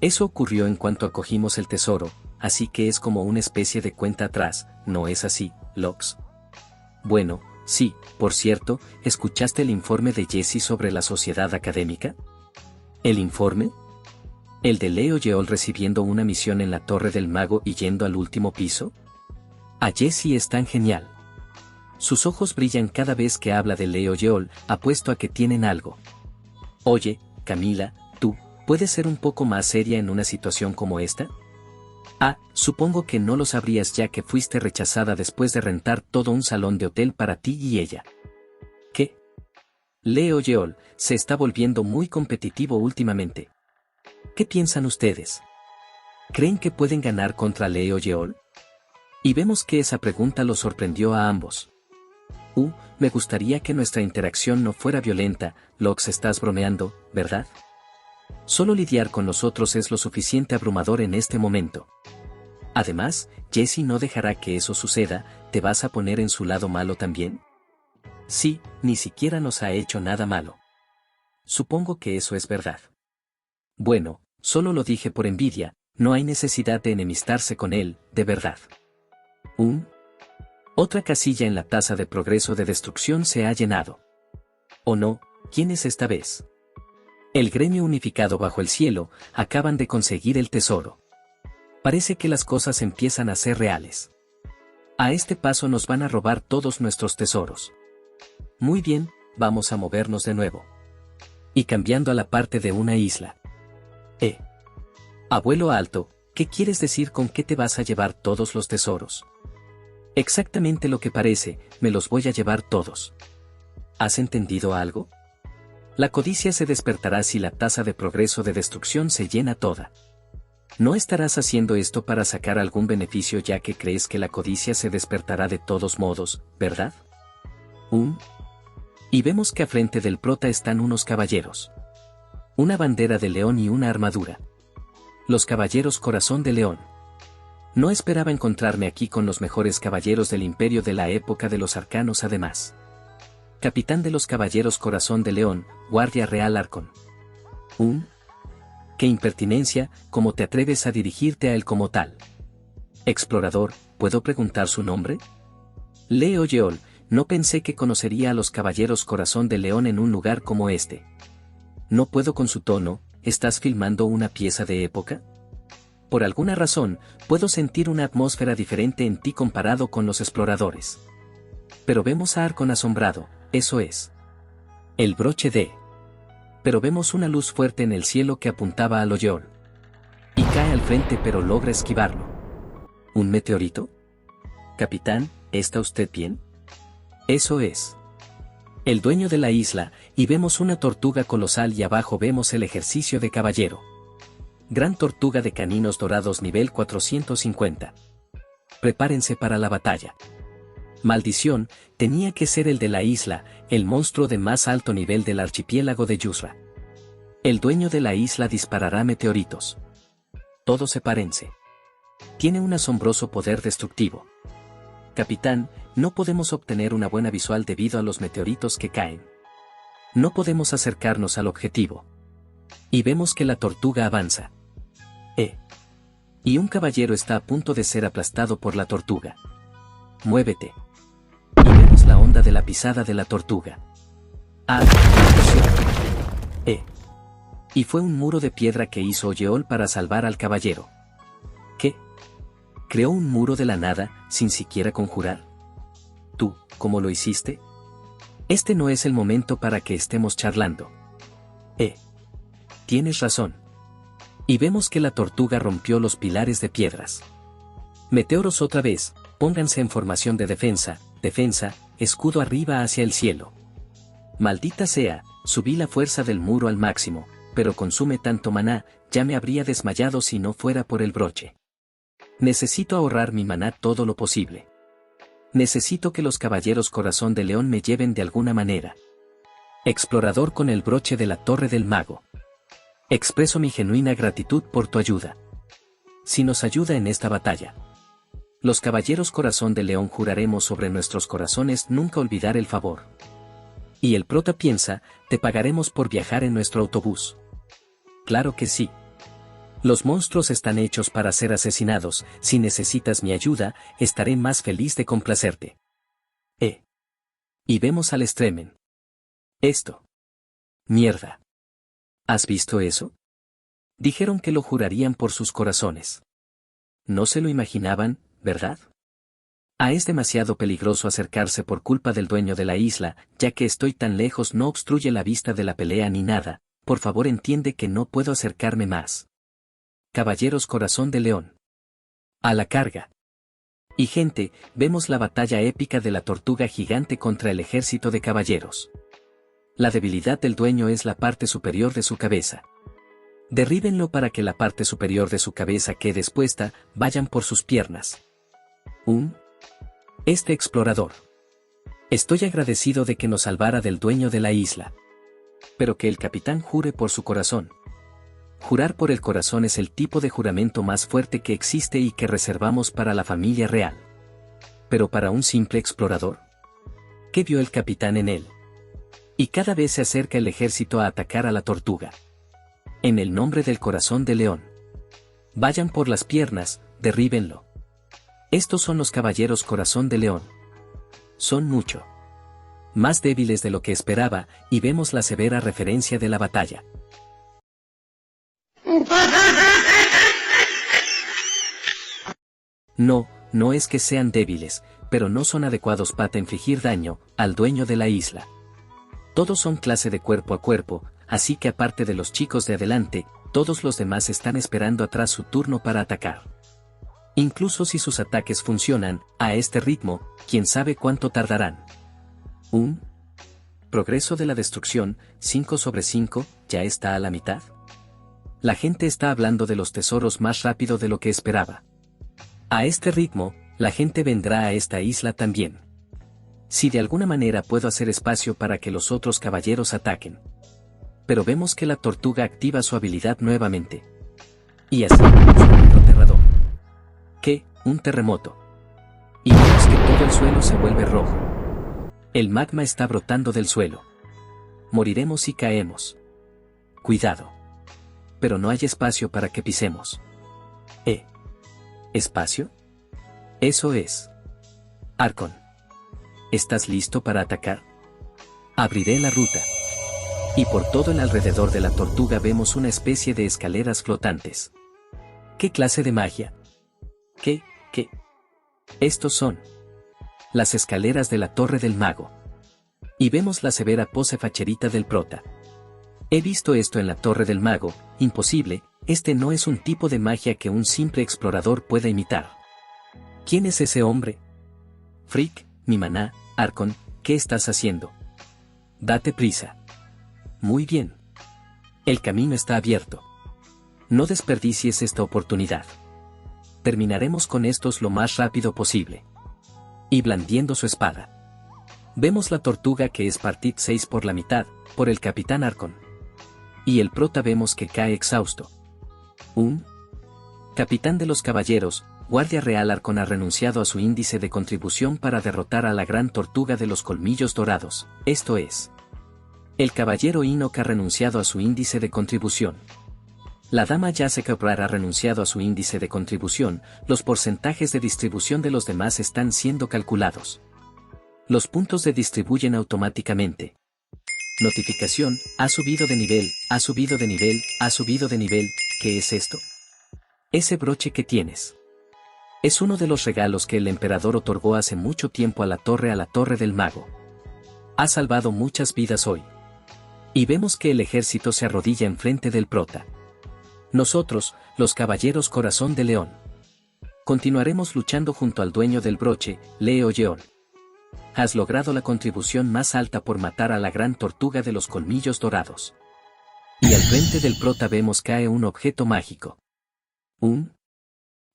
Eso ocurrió en cuanto acogimos el tesoro, así que es como una especie de cuenta atrás, ¿no es así, Lox? Bueno, sí, por cierto, ¿escuchaste el informe de Jesse sobre la sociedad académica? ¿El informe? ¿El de Leo Yeol recibiendo una misión en la Torre del Mago y yendo al último piso? A Jesse es tan genial. Sus ojos brillan cada vez que habla de Leo Yeol, apuesto a que tienen algo. Oye, Camila, ¿tú puedes ser un poco más seria en una situación como esta? Supongo que no lo sabrías ya que fuiste rechazada después de rentar todo un salón de hotel para ti y ella. ¿Qué? Leo Yeol se está volviendo muy competitivo últimamente. ¿Qué piensan ustedes? ¿Creen que pueden ganar contra Leo Yeol? Y vemos que esa pregunta los sorprendió a ambos. Me gustaría que nuestra interacción no fuera violenta, Lox, estás bromeando, ¿verdad? Solo lidiar con nosotros es lo suficiente abrumador en este momento. Además, Jesse no dejará que eso suceda, ¿te vas a poner en su lado malo también? Sí, ni siquiera nos ha hecho nada malo. Supongo que eso es verdad. Bueno, solo lo dije por envidia, no hay necesidad de enemistarse con él, de verdad. Otra casilla en la tasa de progreso de destrucción se ha llenado. ¿O no? ¿Quién es esta vez? El gremio unificado bajo el cielo, acaban de conseguir el tesoro. Parece que las cosas empiezan a ser reales. A este paso nos van a robar todos nuestros tesoros. Muy bien, vamos a movernos de nuevo. Y cambiando a la parte de una isla. Abuelo alto, ¿qué quieres decir con que te vas a llevar todos los tesoros? Exactamente lo que parece, me los voy a llevar todos. ¿Has entendido algo? La codicia se despertará si la tasa de progreso de destrucción se llena toda. No estarás haciendo esto para sacar algún beneficio ya que crees que la codicia se despertará de todos modos, ¿verdad? Y vemos que a frente del prota están unos caballeros. Una bandera de león y una armadura. Los caballeros corazón de león. No esperaba encontrarme aquí con los mejores caballeros del imperio de la época de los arcanos además. Capitán de los caballeros corazón de león, guardia real Arcon. ¡Qué impertinencia! ¿Cómo te atreves a dirigirte a él como tal? Explorador, ¿puedo preguntar su nombre? Leo Yeol, no pensé que conocería a los caballeros corazón de león en un lugar como este. No puedo con su tono, ¿estás filmando una pieza de época? Por alguna razón, puedo sentir una atmósfera diferente en ti comparado con los exploradores. Pero vemos a Arcon asombrado, eso es. El broche de... Pero vemos una luz fuerte en el cielo que apuntaba a Loyeol. Y cae al frente pero logra esquivarlo. ¿Un meteorito? Capitán, ¿está usted bien? Eso es. El dueño de la isla, y vemos una tortuga colosal y abajo vemos el ejercicio de caballero. Gran tortuga de caninos dorados nivel 450. Prepárense para la batalla. Maldición, tenía que ser el de la isla, el monstruo de más alto nivel del archipiélago de Yusra. El dueño de la isla disparará meteoritos. Todos sepárense. Tiene un asombroso poder destructivo. Capitán, no podemos obtener una buena visual debido a los meteoritos que caen. No podemos acercarnos al objetivo. Y vemos que la tortuga avanza. Y un caballero está a punto de ser aplastado por la tortuga. Muévete. Y vemos la onda de la pisada de la tortuga. Y fue un muro de piedra que hizo Yeol para salvar al caballero. ¿Qué? ¿Creó un muro de la nada, sin siquiera conjurar? ¿Tú, cómo lo hiciste? Este no es el momento para que estemos charlando. Tienes razón. Y vemos que la tortuga rompió los pilares de piedras. Meteoros otra vez, pónganse en formación de defensa, escudo arriba hacia el cielo. Maldita sea, subí la fuerza del muro al máximo, pero consume tanto maná, ya me habría desmayado si no fuera por el broche. Necesito ahorrar mi maná todo lo posible. Necesito que los caballeros corazón de león me lleven de alguna manera. Explorador con el broche de la torre del mago. Expreso mi genuina gratitud por tu ayuda. Si nos ayuda en esta batalla. Los caballeros corazón de león juraremos sobre nuestros corazones nunca olvidar el favor. Y el prota piensa, te pagaremos por viajar en nuestro autobús. Claro que sí. Los monstruos están hechos para ser asesinados, si necesitas mi ayuda, estaré más feliz de complacerte. Y vemos al Stremen. Esto. Mierda. ¿Has visto eso? Dijeron que lo jurarían por sus corazones. No se lo imaginaban, ¿verdad? Es demasiado peligroso acercarse por culpa del dueño de la isla, ya que estoy tan lejos no obstruye la vista de la pelea ni nada, por favor entiende que no puedo acercarme más. Caballeros corazón de león. A la carga. Y gente, vemos la batalla épica de la tortuga gigante contra el ejército de caballeros. La debilidad del dueño es la parte superior de su cabeza. Derríbenlo para que la parte superior de su cabeza quede expuesta, vayan por sus piernas. Este explorador. Estoy agradecido de que nos salvara del dueño de la isla. Pero que el capitán jure por su corazón. Jurar por el corazón es el tipo de juramento más fuerte que existe y que reservamos para la familia real. Pero para un simple explorador. ¿Qué vio el capitán en él? Y cada vez se acerca el ejército a atacar a la tortuga. En el nombre del corazón de león. Vayan por las piernas, derríbenlo. Estos son los caballeros corazón de león. Son mucho más débiles de lo que esperaba, y vemos la severa referencia de la batalla. No es que sean débiles, pero no son adecuados para infligir daño al dueño de la isla. Todos son clase de cuerpo a cuerpo, así que aparte de los chicos de adelante, todos los demás están esperando atrás su turno para atacar. Incluso si sus ataques funcionan, a este ritmo, quién sabe cuánto tardarán. Un progreso de la destrucción, 5 sobre 5, ya está a la mitad. La gente está hablando de los tesoros más rápido de lo que esperaba. A este ritmo, la gente vendrá a esta isla también. Si de alguna manera puedo hacer espacio para que los otros caballeros ataquen. Pero vemos que la tortuga activa su habilidad nuevamente. Y así vemos un aterrador. ¿Qué? Un terremoto. Y vemos que todo el suelo se vuelve rojo. El magma está brotando del suelo. Moriremos si caemos. Cuidado. Pero no hay espacio para que pisemos. ¿Espacio? Eso es. Arcon. ¿Estás listo para atacar? Abriré la ruta. Y por todo el alrededor de la tortuga vemos una especie de escaleras flotantes. ¿Qué clase de magia? ¿Qué? Estos son las escaleras de la Torre del Mago. Y vemos la severa pose facherita del prota. He visto esto en la Torre del Mago, imposible, este no es un tipo de magia que un simple explorador pueda imitar. ¿Quién es ese hombre? Frick, mi maná, Arcon, ¿qué estás haciendo? Date prisa. Muy bien. El camino está abierto. No desperdicies esta oportunidad. Terminaremos con estos lo más rápido posible. Y blandiendo su espada. Vemos la tortuga que es partid 6 por la mitad, por el capitán Arcon. Y el prota vemos que cae exhausto. Un capitán de los caballeros, Guardia Real Arcon ha renunciado a su índice de contribución para derrotar a la gran tortuga de los colmillos dorados, esto es. El caballero Enoch ha renunciado a su índice de contribución. La dama Jessica Brar ha renunciado a su índice de contribución, los porcentajes de distribución de los demás están siendo calculados. Los puntos se distribuyen automáticamente. Notificación, ha subido de nivel, ha subido de nivel, ha subido de nivel, ¿qué es esto? Ese broche que tienes. Es uno de los regalos que el emperador otorgó hace mucho tiempo a la Torre del Mago. Ha salvado muchas vidas hoy. Y vemos que el ejército se arrodilla enfrente del prota. Nosotros, los caballeros Corazón de León. Continuaremos luchando junto al dueño del broche, Leo Yeon. Has logrado la contribución más alta por matar a la gran tortuga de los colmillos dorados. Y al frente del prota vemos cae un objeto mágico.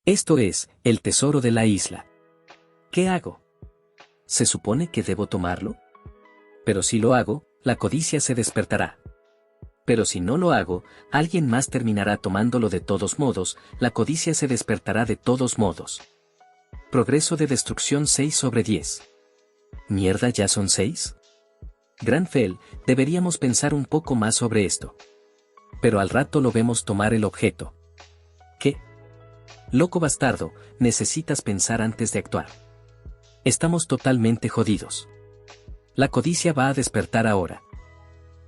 Esto es, el tesoro de la isla. ¿Qué hago? ¿Se supone que debo tomarlo? Pero si lo hago, la codicia se despertará. Pero si no lo hago, alguien más terminará tomándolo de todos modos, la codicia se despertará de todos modos. Progreso de destrucción 6 sobre 10. ¿Mierda ya son 6? Gran Fel, deberíamos pensar un poco más sobre esto. Pero al rato lo vemos tomar el objeto. ¿Qué? Loco bastardo, necesitas pensar antes de actuar. Estamos totalmente jodidos. La codicia va a despertar ahora.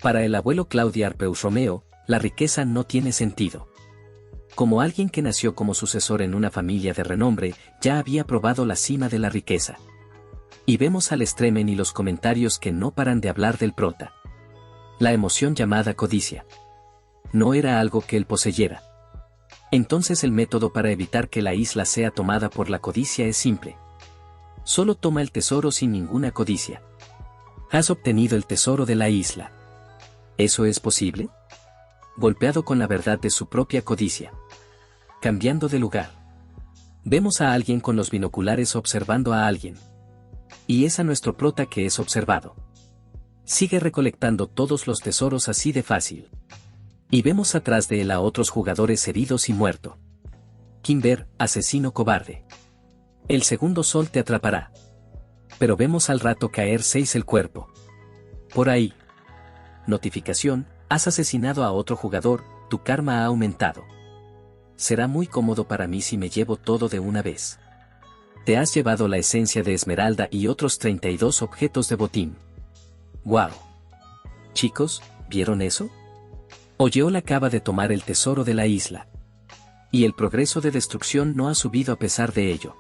Para el abuelo Claudia Arpeus Romeo, la riqueza no tiene sentido. Como alguien que nació como sucesor en una familia de renombre, ya había probado la cima de la riqueza. Y vemos al Stremen y los comentarios que no paran de hablar del prota. La emoción llamada codicia. No era algo que él poseyera. Entonces el método para evitar que la isla sea tomada por la codicia es simple. Solo toma el tesoro sin ninguna codicia. Has obtenido el tesoro de la isla. ¿Eso es posible? Golpeado con la verdad de su propia codicia. Cambiando de lugar. Vemos a alguien con los binoculares observando a alguien. Y es a nuestro prota que es observado. Sigue recolectando todos los tesoros así de fácil. Y vemos atrás de él a otros jugadores heridos y muerto. Kimber, asesino cobarde. El segundo sol te atrapará. Pero vemos al rato caer 6 el cuerpo. Por ahí. Notificación, has asesinado a otro jugador, tu karma ha aumentado. Será muy cómodo para mí si me llevo todo de una vez. Te has llevado la esencia de esmeralda y otros 32 objetos de botín. ¡Wow! Chicos, ¿vieron eso? Oyeol acaba de tomar el tesoro de la isla. Y el progreso de destrucción no ha subido a pesar de ello.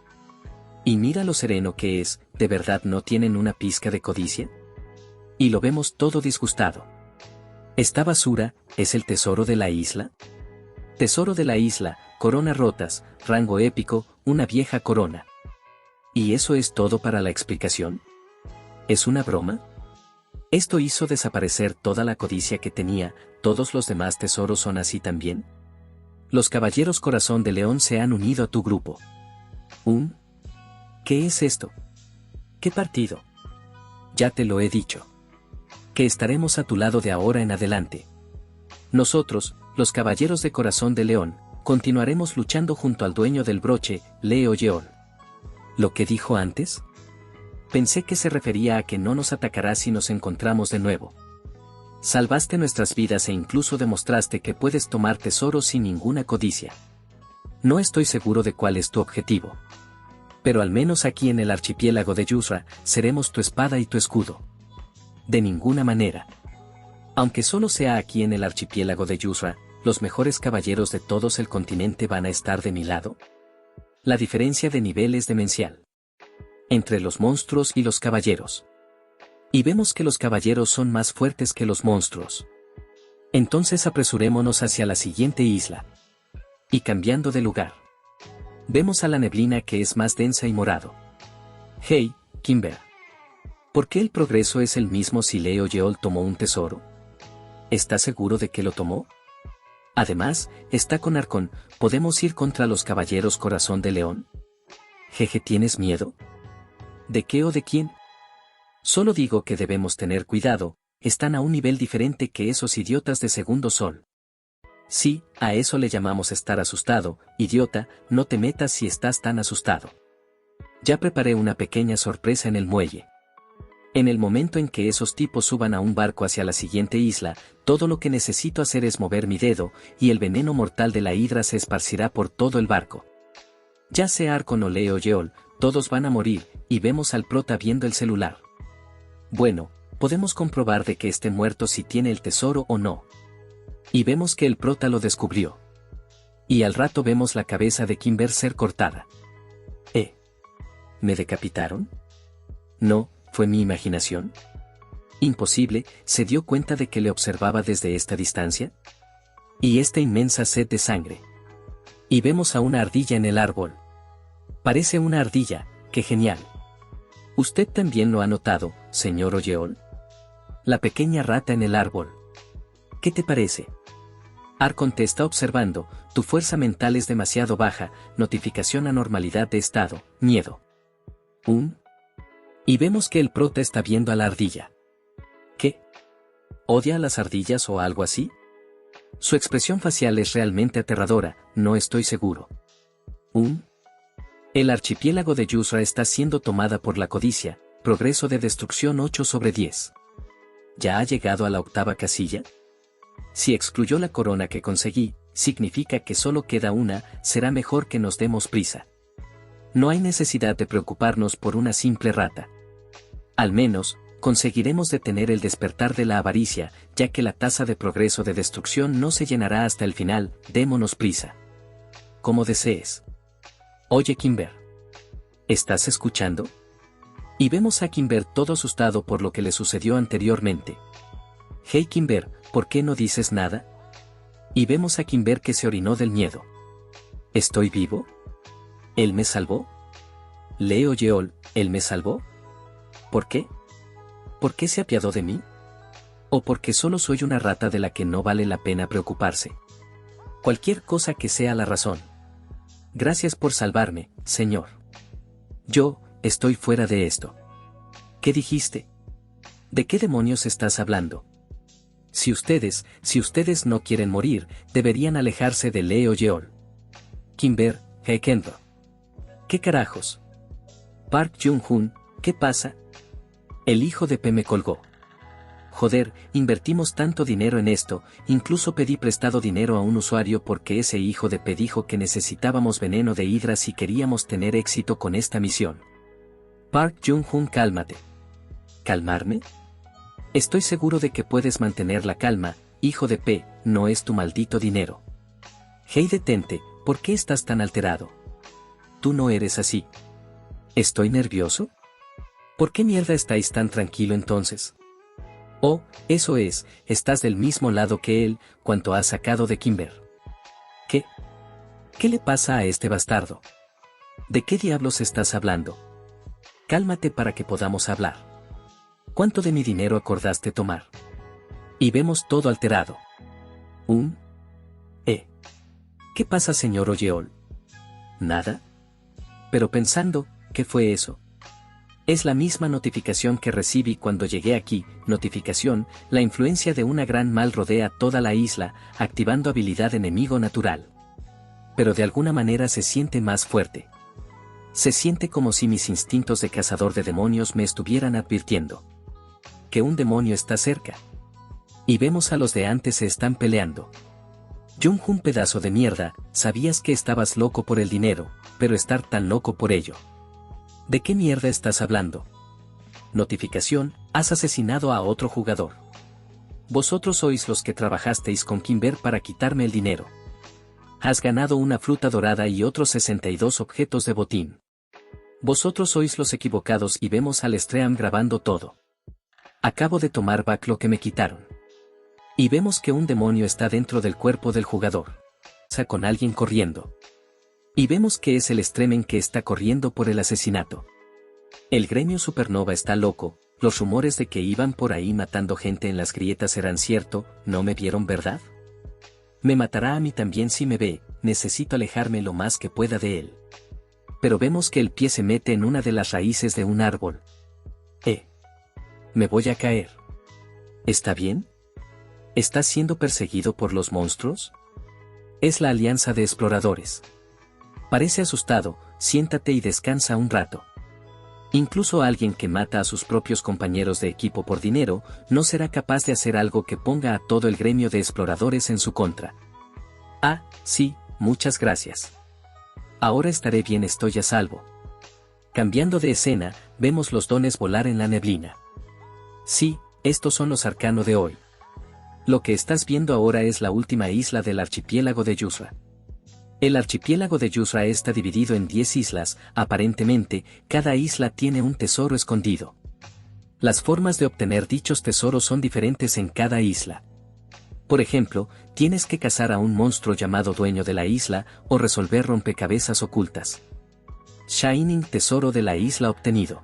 Y mira lo sereno que es, ¿de verdad no tienen una pizca de codicia? Y lo vemos todo disgustado. ¿Esta basura es el tesoro de la isla? Tesoro de la isla, corona rotas, rango épico, una vieja corona. ¿Y eso es todo para la explicación? ¿Es una broma? ¿Esto hizo desaparecer toda la codicia que tenía? ¿Todos los demás tesoros son así también? Los caballeros corazón de león se han unido a tu grupo. ¿Qué es esto? ¿Qué partido? Ya te lo he dicho. Que estaremos a tu lado de ahora en adelante. Nosotros, los caballeros de corazón de león, continuaremos luchando junto al dueño del broche, Leo Yeol. ¿Lo que dijo antes? Pensé que se refería a que no nos atacará si nos encontramos de nuevo. Salvaste nuestras vidas e incluso demostraste que puedes tomar tesoros sin ninguna codicia. No estoy seguro de cuál es tu objetivo. Pero al menos aquí en el archipiélago de Yusra, seremos tu espada y tu escudo. De ninguna manera. Aunque solo sea aquí en el archipiélago de Yusra, los mejores caballeros de todos el continente van a estar de mi lado. La diferencia de nivel es demencial. Entre los monstruos y los caballeros. Y vemos que los caballeros son más fuertes que los monstruos. Entonces apresurémonos hacia la siguiente isla. Y cambiando de lugar. Vemos a la neblina que es más densa y morado. Hey, Kimber. ¿Por qué el progreso es el mismo si Leo Yeol tomó un tesoro? ¿Estás seguro de que lo tomó? Además, está con Arcón, ¿podemos ir contra los caballeros corazón de león? Jeje, ¿tienes miedo? ¿De qué o de quién? Solo digo que debemos tener cuidado, están a un nivel diferente que esos idiotas de segundo sol. Sí, a eso le llamamos estar asustado, idiota, no te metas si estás tan asustado. Ya preparé una pequeña sorpresa en el muelle. En el momento en que esos tipos suban a un barco hacia la siguiente isla, todo lo que necesito hacer es mover mi dedo, y el veneno mortal de la hidra se esparcirá por todo el barco. Ya sea Arcón o Leo Yeol, todos van a morir, y vemos al prota viendo el celular. Bueno, podemos comprobar de que esté muerto si tiene el tesoro o no. Y vemos que el prota lo descubrió. Y al rato vemos la cabeza de Kimber ser cortada. ¿Me decapitaron? No, fue mi imaginación. Imposible, ¿se dio cuenta de que le observaba desde esta distancia? Y esta inmensa sed de sangre. Y vemos a una ardilla en el árbol. Parece una ardilla, qué genial. ¿Usted también lo ha notado, señor Oyeol? La pequeña rata en el árbol. ¿Qué te parece? Arcón te está observando, tu fuerza mental es demasiado baja, notificación anormalidad de estado, miedo. Y vemos que el prota está viendo a la ardilla. ¿Qué? ¿Odia a las ardillas o algo así? Su expresión facial es realmente aterradora, no estoy seguro. El archipiélago de Yusra está siendo tomada por la codicia, progreso de destrucción 8/10. ¿Ya ha llegado a la octava casilla? Si excluyó la corona que conseguí, significa que solo queda una, será mejor que nos demos prisa. No hay necesidad de preocuparnos por una simple rata. Al menos, conseguiremos detener el despertar de la avaricia, ya que la tasa de progreso de destrucción no se llenará hasta el final, démonos prisa. Como desees. Oye Kimber. ¿Estás escuchando? Y vemos a Kimber todo asustado por lo que le sucedió anteriormente. Hey Kimber, ¿por qué no dices nada? Y vemos a Kimber que se orinó del miedo. ¿Estoy vivo? ¿Él me salvó? Leo Yeol, ¿él me salvó? ¿Por qué? ¿Por qué se apiadó de mí? ¿O porque solo soy una rata de la que no vale la pena preocuparse? Cualquier cosa que sea la razón. Gracias por salvarme, señor. Yo, estoy fuera de esto. ¿Qué dijiste? ¿De qué demonios estás hablando? Si ustedes no quieren morir, deberían alejarse de Leo Yeol. Kimber, Hekendo. ¿Qué carajos? Park Jung-hun, ¿qué pasa? El hijo de P me colgó. Joder, invertimos tanto dinero en esto, incluso pedí prestado dinero a un usuario porque ese hijo de P dijo que necesitábamos veneno de hidra si queríamos tener éxito con esta misión. Park Jung-hun, cálmate. ¿Calmarme? Estoy seguro de que puedes mantener la calma, hijo de P, no es tu maldito dinero. Hey, detente, ¿por qué estás tan alterado? Tú no eres así. ¿Estoy nervioso? ¿Por qué mierda estáis tan tranquilo entonces? Eso es, estás del mismo lado que él, cuanto has sacado de Kimber. ¿Qué le pasa a este bastardo? ¿De qué diablos estás hablando? Cálmate para que podamos hablar. ¿Cuánto de mi dinero acordaste tomar? Y vemos todo alterado. ¿Qué pasa, señor Oyeol? ¿Nada? Pero pensando, ¿qué fue eso? Es la misma notificación que recibí cuando llegué aquí, notificación, la influencia de una gran mal rodea toda la isla, activando habilidad enemigo natural. Pero de alguna manera se siente más fuerte. Se siente como si mis instintos de cazador de demonios me estuvieran advirtiendo. Que un demonio está cerca. Y vemos a los de antes se están peleando. Jung-Jun, pedazo de mierda, sabías que estabas loco por el dinero, pero estar tan loco por ello. ¿De qué mierda estás hablando? Notificación, has asesinado a otro jugador. Vosotros sois los que trabajasteis con Kimber para quitarme el dinero. Has ganado una fruta dorada y otros 62 objetos de botín. Vosotros sois los equivocados y vemos al Stream grabando todo. Acabo de tomar back lo que me quitaron. Y vemos que un demonio está dentro del cuerpo del jugador. Con alguien corriendo. Y vemos que es el Streamen que está corriendo por el asesinato. El gremio Supernova está loco, los rumores de que iban por ahí matando gente en las grietas eran cierto, ¿no me vieron, verdad? Me matará a mí también si me ve, necesito alejarme lo más que pueda de él. Pero vemos que el pie se mete en una de las raíces de un árbol. Me voy a caer. ¿Está bien? ¿Estás siendo perseguido por los monstruos? Es la alianza de exploradores. Parece asustado, siéntate y descansa un rato. Incluso alguien que mata a sus propios compañeros de equipo por dinero, no será capaz de hacer algo que ponga a todo el gremio de exploradores en su contra. Ah, sí, muchas gracias. Ahora estaré bien, estoy a salvo. Cambiando de escena, vemos los dones volar en la neblina. Sí, estos son los arcanos de hoy. Lo que estás viendo ahora es la última isla del archipiélago de Yusra. El archipiélago de Yusra está dividido en 10 islas, aparentemente, cada isla tiene un tesoro escondido. Las formas de obtener dichos tesoros son diferentes en cada isla. Por ejemplo, tienes que cazar a un monstruo llamado dueño de la isla, o resolver rompecabezas ocultas. Shining, tesoro de la isla obtenido.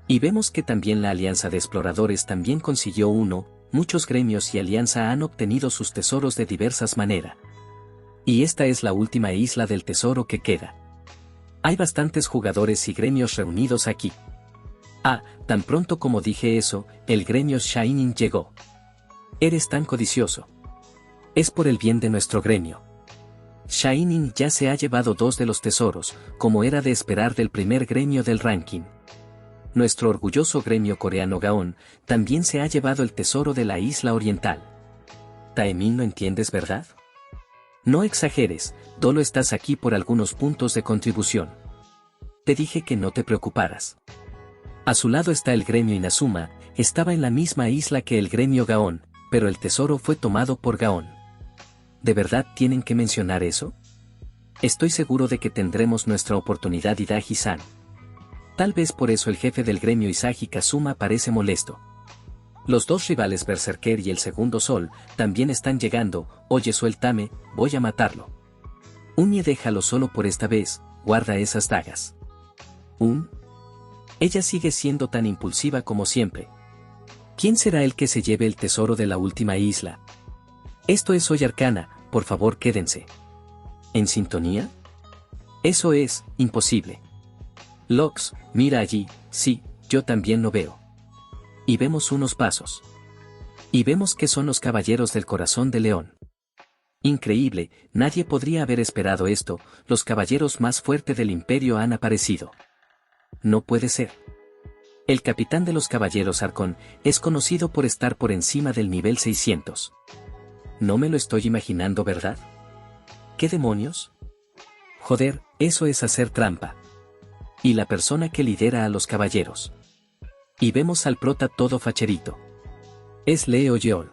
Y vemos que también la Alianza de Exploradores también consiguió uno, muchos gremios y alianza han obtenido sus tesoros de diversas maneras. Y esta es la última isla del tesoro que queda. Hay bastantes jugadores y gremios reunidos aquí. Tan pronto como dije eso, el gremio Shining llegó. Eres tan codicioso. Es por el bien de nuestro gremio. Shining ya se ha llevado 2 de los tesoros, como era de esperar del primer gremio del ranking. Nuestro orgulloso gremio coreano Gaon, también se ha llevado el tesoro de la isla oriental. Taemin, ¿no entiendes, verdad? No exageres, Dolo, estás aquí por algunos puntos de contribución. Te dije que no te preocuparas. A su lado está el gremio Inazuma, estaba en la misma isla que el gremio Gaon, pero el tesoro fue tomado por Gaon. ¿De verdad tienen que mencionar eso? Estoy seguro de que tendremos nuestra oportunidad, Hidaji-san. Tal vez por eso el jefe del gremio Isagi Kazuma parece molesto. Los 2 rivales Berserker y el segundo Sol también están llegando. Oye, suéltame, voy a matarlo. Unie, déjalo solo por esta vez, guarda esas dagas. Ella sigue siendo tan impulsiva como siempre. ¿Quién será el que se lleve el tesoro de la última isla? Esto es Soy Arcana, por favor quédense. ¿En sintonía? Eso es imposible. Lox, mira allí, sí, yo también lo veo. Y vemos unos pasos. Y vemos que son los caballeros del corazón de león. Increíble, nadie podría haber esperado esto, los caballeros más fuertes del imperio han aparecido. No puede ser. El capitán de los caballeros Arcón es conocido por estar por encima del nivel 600. No me lo estoy imaginando, ¿verdad? ¿Qué demonios? Joder, eso es hacer trampa. Y la persona que lidera a los caballeros. Y vemos al prota todo facherito. Es Leo Yeol.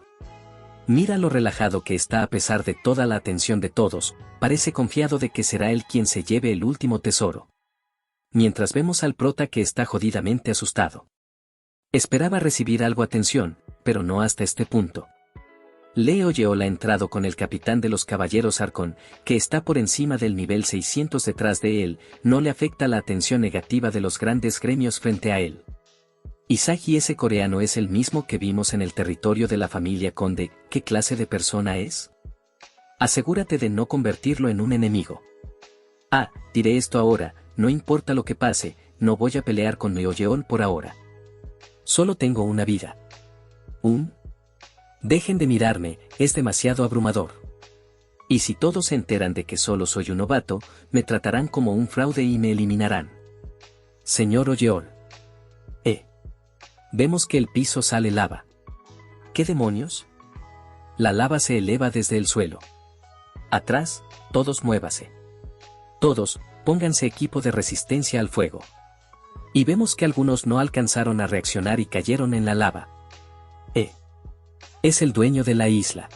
Mira lo relajado que está a pesar de toda la atención de todos, parece confiado de que será él quien se lleve el último tesoro. Mientras vemos al prota que está jodidamente asustado. Esperaba recibir algo atención, pero no hasta este punto. Leo Yeol ha entrado con el capitán de los caballeros Arcón, que está por encima del nivel 600 detrás de él, no le afecta la atención negativa de los grandes gremios frente a él. Isagi ese coreano es el mismo que vimos en el territorio de la familia Conde, ¿qué clase de persona es? Asegúrate de no convertirlo en un enemigo. Diré esto ahora, no importa lo que pase, no voy a pelear con Leo Yeol por ahora. Solo tengo una vida. Dejen de mirarme, es demasiado abrumador. Y si todos se enteran de que solo soy un novato, me tratarán como un fraude y me eliminarán. Señor Oyeol. Vemos que el piso sale lava. ¿Qué demonios? La lava se eleva desde el suelo. Atrás, todos muévase. Todos, pónganse equipo de resistencia al fuego. Y vemos que algunos no alcanzaron a reaccionar y cayeron en la lava. Es el dueño de la isla.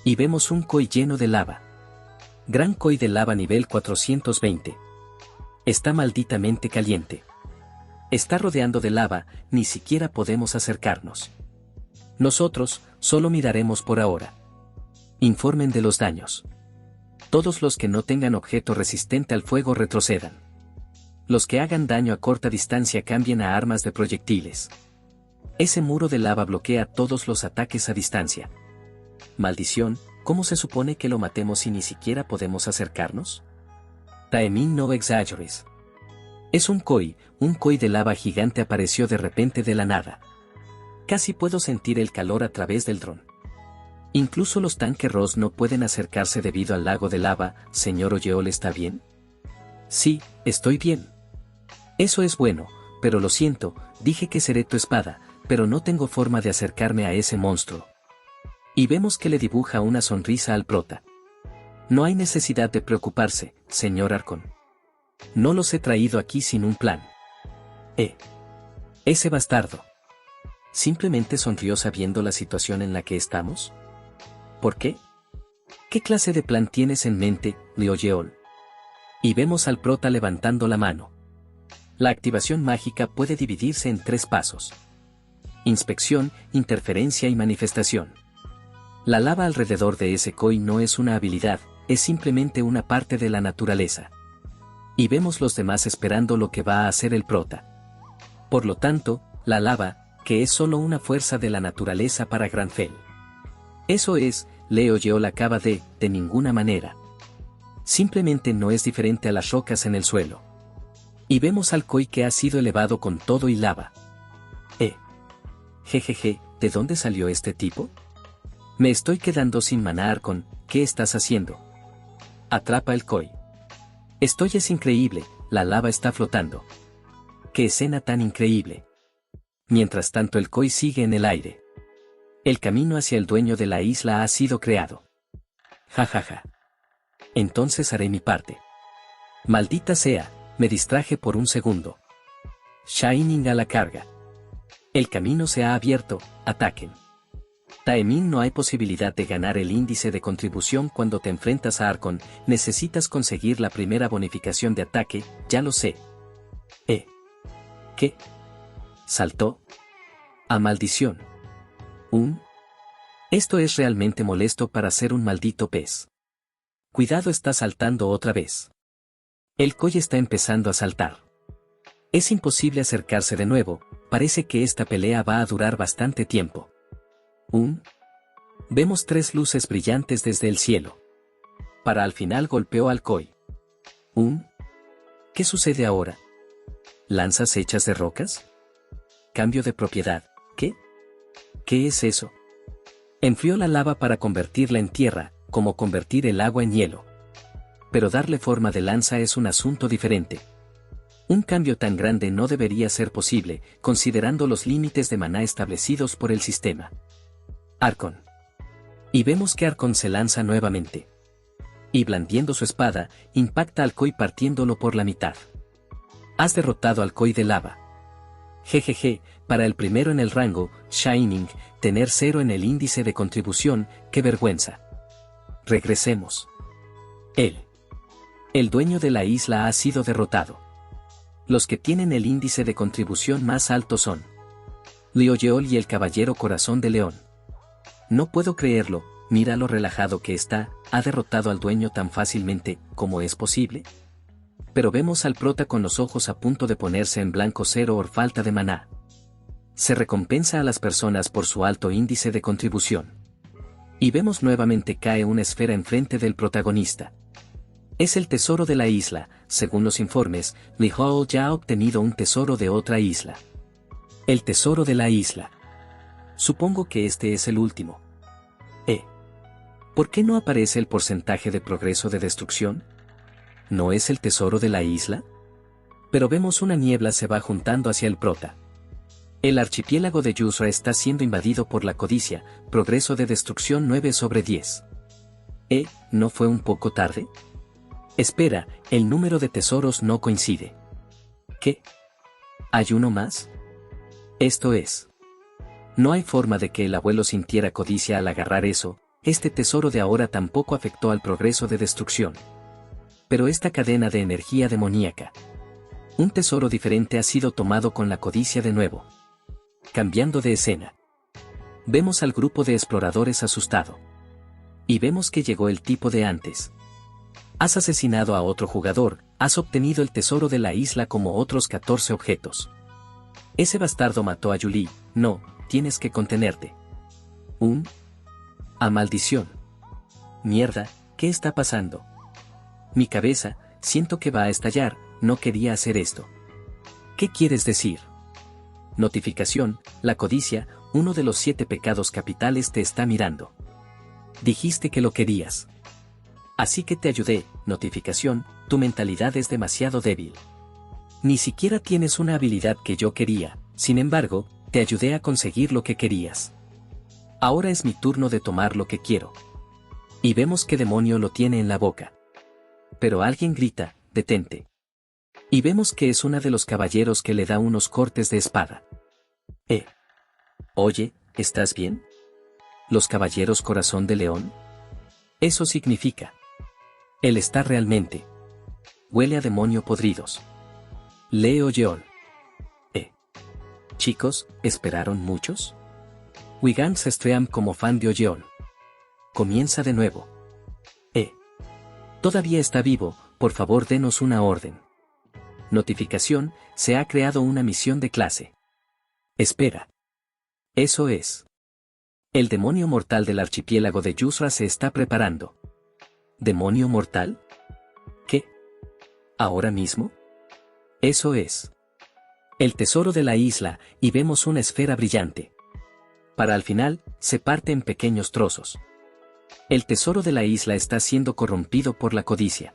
Y vemos un koi lleno de lava. Gran koi de lava nivel 420. Está malditamente caliente. Está rodeando de lava, ni siquiera podemos acercarnos. Nosotros, solo miraremos por ahora. Informen de los daños. Todos los que no tengan objeto resistente al fuego retrocedan. Los que hagan daño a corta distancia cambien a armas de proyectiles. Ese muro de lava bloquea todos los ataques a distancia. Maldición, ¿cómo se supone que lo matemos si ni siquiera podemos acercarnos? Taemin no exaggeres. Es un koi de lava gigante apareció de repente de la nada. Casi puedo sentir el calor a través del dron. Incluso los tanques Ross no pueden acercarse debido al lago de lava. ¿Señor Oyeol está bien? Sí, estoy bien. Eso es bueno, pero lo siento, dije que seré tu espada, pero no tengo forma de acercarme a ese monstruo. Y vemos que le dibuja una sonrisa al prota. No hay necesidad de preocuparse, señor Arcón. No los he traído aquí sin un plan. Ese bastardo. ¿Simplemente sonrió sabiendo la situación en la que estamos? ¿Por qué? ¿Qué clase de plan tienes en mente, Leo Yeol? Y vemos al prota levantando la mano. La activación mágica puede dividirse en 3 pasos. Inspección, interferencia y manifestación. La lava alrededor de ese koi no es una habilidad, es simplemente una parte de la naturaleza. Y vemos los demás esperando lo que va a hacer el prota. Por lo tanto, la lava, que es solo una fuerza de la naturaleza para Granfell. Eso es, Leo Yeol acaba de ninguna manera. Simplemente no es diferente a las rocas en el suelo. Y vemos al koi que ha sido elevado con todo y lava. Jejeje, ¿de dónde salió este tipo? Me estoy quedando sin maná Arcón, ¿qué estás haciendo? Atrapa el koi. Es increíble, la lava está flotando. ¡Qué escena tan increíble! Mientras tanto el koi sigue en el aire. El camino hacia el dueño de la isla ha sido creado. Jajaja. Entonces haré mi parte. Maldita sea, me distraje por un segundo. Shining a la carga. El camino se ha abierto, ataquen. Taemin, no hay posibilidad de ganar el índice de contribución cuando te enfrentas a Arcón, necesitas conseguir la primera bonificación de ataque, ya lo sé. ¿Qué? ¿Saltó? ¡A maldición! Esto es realmente molesto para ser un maldito pez. Cuidado, está saltando otra vez. El koi está empezando a saltar. Es imposible acercarse de nuevo, parece que esta pelea va a durar bastante tiempo. Vemos 3 luces brillantes desde el cielo. Para al final golpeó al koi. ¿Qué sucede ahora? ¿Lanzas hechas de rocas? Cambio de propiedad, ¿qué? ¿Qué es eso? Enfrió la lava para convertirla en tierra, como convertir el agua en hielo. Pero darle forma de lanza es un asunto diferente. Un cambio tan grande no debería ser posible, considerando los límites de maná establecidos por el sistema. Arcón. Y vemos que Arcón se lanza nuevamente. Y blandiendo su espada, impacta al koi partiéndolo por la mitad. Has derrotado al koi de lava. Jejeje, para el primero en el rango, Shining, tener 0 en el índice de contribución, qué vergüenza. Regresemos. El dueño de la isla ha sido derrotado. Los que tienen el índice de contribución más alto son Leo Yeol y el Caballero Corazón de León. No puedo creerlo, mira lo relajado que está, ha derrotado al dueño tan fácilmente, ¿cómo es posible? Pero vemos al prota con los ojos a punto de ponerse en blanco cero por falta de maná. Se recompensa a las personas por su alto índice de contribución. Y vemos nuevamente cae una esfera enfrente del protagonista. Es el tesoro de la isla, según los informes, Li Hao ya ha obtenido un tesoro de otra isla. El tesoro de la isla. Supongo que este es el último. ¿Por qué no aparece el porcentaje de progreso de destrucción? ¿No es el tesoro de la isla? Pero vemos una niebla se va juntando hacia el prota. El archipiélago de Yusra está siendo invadido por la codicia, progreso de destrucción 9 sobre 10. ¿No fue un poco tarde? Espera, el número de tesoros no coincide. ¿Qué? ¿Hay uno más? Esto es. No hay forma de que el abuelo sintiera codicia al agarrar eso, este tesoro de ahora tampoco afectó al progreso de destrucción. Pero esta cadena de energía demoníaca. Un tesoro diferente ha sido tomado con la codicia de nuevo. Cambiando de escena. Vemos al grupo de exploradores asustado. Y vemos que llegó el tipo de antes. Has asesinado a otro jugador, has obtenido el tesoro de la isla como otros 14 objetos. Ese bastardo mató a Yuli, no, tienes que contenerte. ¡A maldición! Mierda, ¿qué está pasando? Mi cabeza, siento que va a estallar, no quería hacer esto. ¿Qué quieres decir? Notificación, la codicia, uno de los 7 pecados capitales te está mirando. Dijiste que lo querías. Así que te ayudé, notificación, tu mentalidad es demasiado débil. Ni siquiera tienes una habilidad que yo quería, sin embargo, te ayudé a conseguir lo que querías. Ahora es mi turno de tomar lo que quiero. Y vemos que demonio lo tiene en la boca. Pero alguien grita, detente. Y vemos que es una de los caballeros que le da unos cortes de espada. Oye, ¿estás bien? ¿Los caballeros corazón de león? Eso significa. Él está realmente. Huele a demonio podridos. Leo Yeol. Chicos, ¿esperaron muchos? Wigan se stream como fan de Oyeon. Comienza de nuevo. Todavía está vivo, por favor denos una orden. Notificación, se ha creado una misión de clase. Espera. Eso es. El demonio mortal del archipiélago de Yusra se está preparando. ¿Demonio mortal? ¿Qué? ¿Ahora mismo? Eso es. El tesoro de la isla, y vemos una esfera brillante. Para al final, se parte en pequeños trozos. El tesoro de la isla está siendo corrompido por la codicia.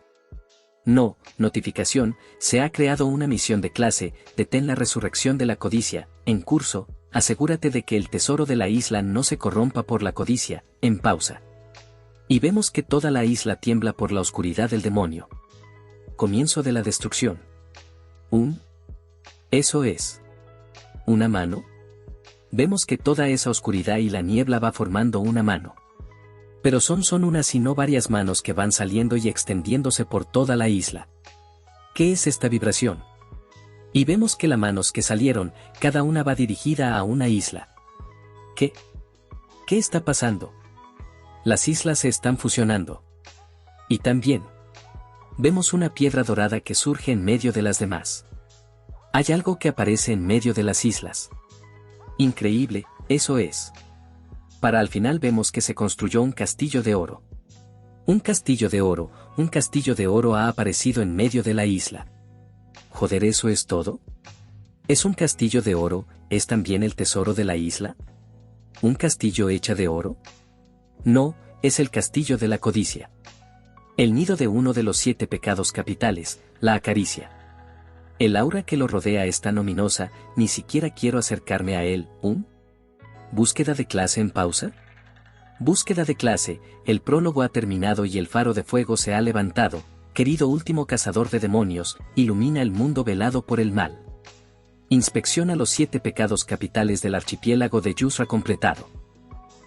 No, notificación, se ha creado una misión de clase, detén la resurrección de la codicia, en curso, asegúrate de que el tesoro de la isla no se corrompa por la codicia, en pausa. Y vemos que toda la isla tiembla por la oscuridad del demonio. Comienzo de la destrucción. Eso es. ¿Una mano? Vemos que toda esa oscuridad y la niebla va formando una mano. Pero son unas y no varias manos que van saliendo y extendiéndose por toda la isla. ¿Qué es esta vibración? Y vemos que las manos que salieron, cada una va dirigida a una isla. ¿Qué? ¿Qué está pasando? Las islas se están fusionando. Y también vemos una piedra dorada que surge en medio de las demás. Hay algo que aparece en medio de las islas. Increíble, eso es. Para al final vemos que se construyó un castillo de oro. Un castillo de oro ha aparecido en medio de la isla. Joder, ¿eso es todo? ¿Es un castillo de oro, es también el tesoro de la isla? ¿Un castillo hecho de oro? No, es el castillo de la codicia. El nido de uno de los 7 pecados capitales, la acaricia. El aura que lo rodea es tan ominosa, ni siquiera quiero acercarme a él. ¿Búsqueda de clase en pausa? Búsqueda de clase, el prólogo ha terminado y el faro de fuego se ha levantado. Querido último cazador de demonios, ilumina el mundo velado por el mal. Inspecciona los 7 pecados capitales del archipiélago de Yusra completado.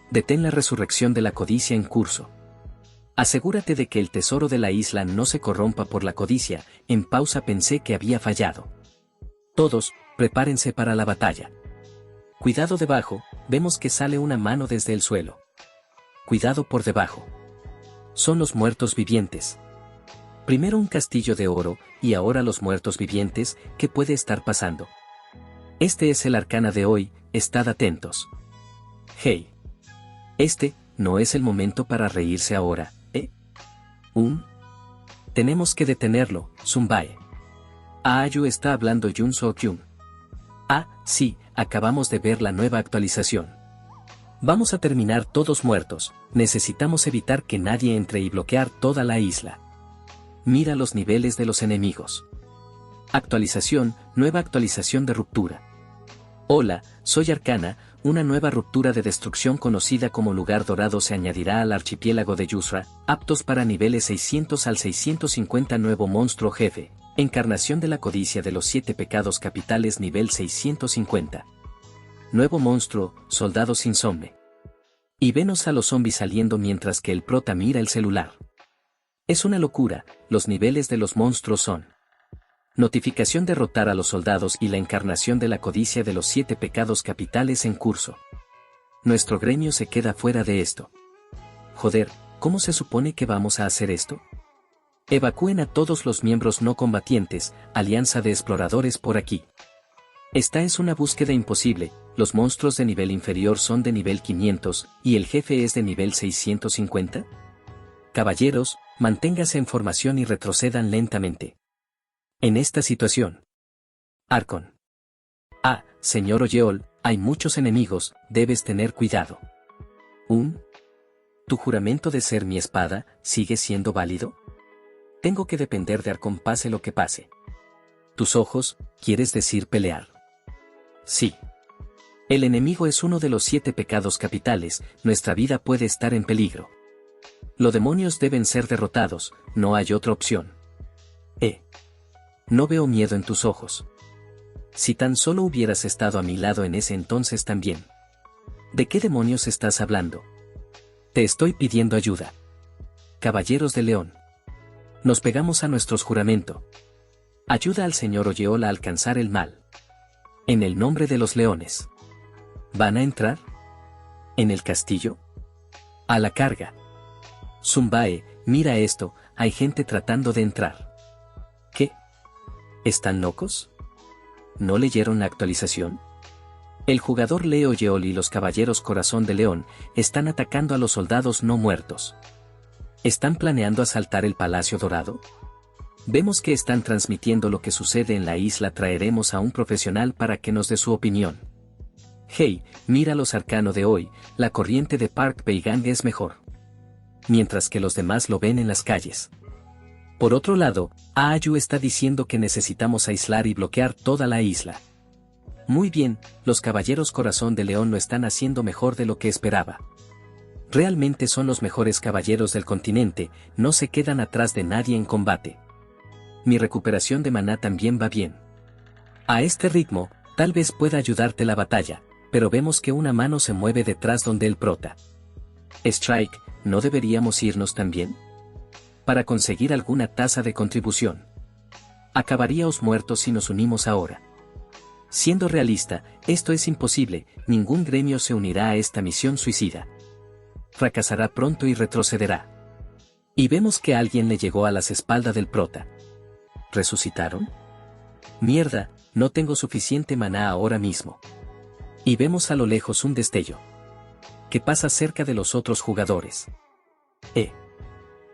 Detén la resurrección de la codicia en curso. Asegúrate de que el tesoro de la isla no se corrompa por la codicia. En pausa pensé que había fallado. Todos, prepárense para la batalla. Cuidado debajo, vemos que sale una mano desde el suelo. cuidado por debajo. Son los muertos vivientes. Primero un castillo de oro, y ahora los muertos vivientes, ¿qué puede estar pasando? Este es el arcana de hoy, estad atentos. Hey. Este, no es el momento para reírse ahora, ¿eh? Tenemos que detenerlo, Zumbae. Aayu está hablando Yun So-kyun. Ah, sí, acabamos de ver la nueva actualización. Vamos a terminar todos muertos, necesitamos evitar que nadie entre y bloquear toda la isla. Mira los niveles de los enemigos. Actualización, nueva actualización de ruptura. Hola, soy Arcana, una nueva ruptura de destrucción conocida como Lugar Dorado se añadirá al archipiélago de Yusra, aptos para niveles 600 al 650 nuevo monstruo jefe, encarnación de la codicia de los 7 pecados capitales nivel 650. Nuevo monstruo, soldado sin zombie. Y venos a los zombies saliendo mientras que el prota mira el celular. Es una locura, los niveles de los monstruos son. Notificación derrotar a los soldados y la encarnación de la codicia de los 7 pecados capitales en curso. Nuestro gremio se queda fuera de esto. Joder, ¿cómo se supone que vamos a hacer esto? Evacúen a todos los miembros no combatientes, alianza de exploradores por aquí. Esta es una búsqueda imposible, los monstruos de nivel inferior son de nivel 500, y el jefe es de nivel 650. Caballeros, manténgase en formación y retrocedan lentamente. En esta situación. Arcon. Ah, señor Oyeol, hay muchos enemigos, debes tener cuidado. ¿Tu juramento de ser mi espada, sigue siendo válido? Tengo que depender de Arcon pase lo que pase. Tus ojos, ¿quieres decir pelear? Sí. El enemigo es uno de los 7 pecados capitales, nuestra vida puede estar en peligro. Los demonios deben ser derrotados, no hay otra opción. No veo miedo en tus ojos. Si tan solo hubieras estado a mi lado en ese entonces también. ¿De qué demonios estás hablando? Te estoy pidiendo ayuda. Caballeros de León. Nos pegamos a nuestros juramento. Ayuda al señor Oyeol a alcanzar el mal. En el nombre de los leones. ¿Van a entrar? ¿En el castillo? A la carga. Zumbae, mira esto, hay gente tratando de entrar. ¿Qué? ¿Están locos? ¿No leyeron la actualización? El jugador Leo Yeol y los caballeros Corazón de León están atacando a los soldados no muertos. ¿Están planeando asaltar el Palacio Dorado? Vemos que están transmitiendo lo que sucede en la isla. Traeremos a un profesional para que nos dé su opinión. Hey, mira los arcanos de hoy, la corriente de Park Beigang es mejor. Mientras que los demás lo ven en las calles. Por otro lado, Aayu está diciendo que necesitamos aislar y bloquear toda la isla. Muy bien, los caballeros Corazón de León lo están haciendo mejor de lo que esperaba. Realmente son los mejores caballeros del continente, no se quedan atrás de nadie en combate. Mi recuperación de maná también va bien. A este ritmo, tal vez pueda ayudarte la batalla, pero vemos que una mano se mueve detrás donde el prota. Strike, ¿no deberíamos irnos también? Para conseguir alguna tasa de contribución. Acabaríamos muertos si nos unimos ahora. Siendo realista, esto es imposible, ningún gremio se unirá a esta misión suicida. Fracasará pronto y retrocederá. Y vemos que alguien le llegó a las espaldas del prota. ¿Resucitaron? Mierda, no tengo suficiente maná ahora mismo. Y vemos a lo lejos un destello. Que pasa cerca de los otros jugadores.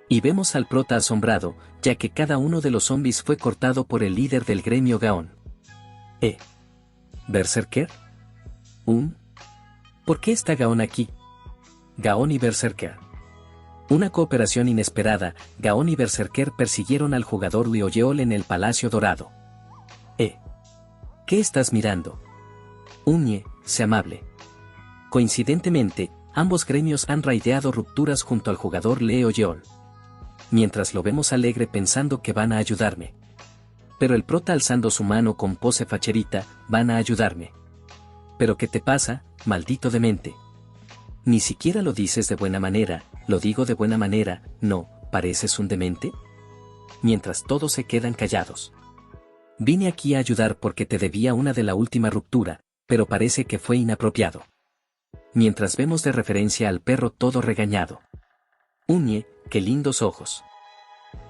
Y vemos al prota asombrado, ya que cada uno de los zombies fue cortado por el líder del gremio Gaon. ¿Berserker? ¿Por qué está Gaon aquí? Gaon y Berserker. Una cooperación inesperada, Gaon y Berserker persiguieron al jugador Oyeol en el Palacio Dorado. ¿Qué estás mirando? Sé amable. Coincidentemente, ambos gremios han raideado rupturas junto al jugador Leo Yeol. Mientras lo vemos alegre pensando que van a ayudarme. Pero el prota alzando su mano con pose facherita, van a ayudarme. ¿Pero qué te pasa, maldito demente? Ni siquiera lo dices de buena manera, lo digo de buena manera, ¿no, pareces un demente? Mientras todos se quedan callados. Vine aquí a ayudar porque te debía una de la última ruptura, pero parece que fue inapropiado. Mientras vemos de referencia al perro todo regañado. Uñe, qué lindos ojos.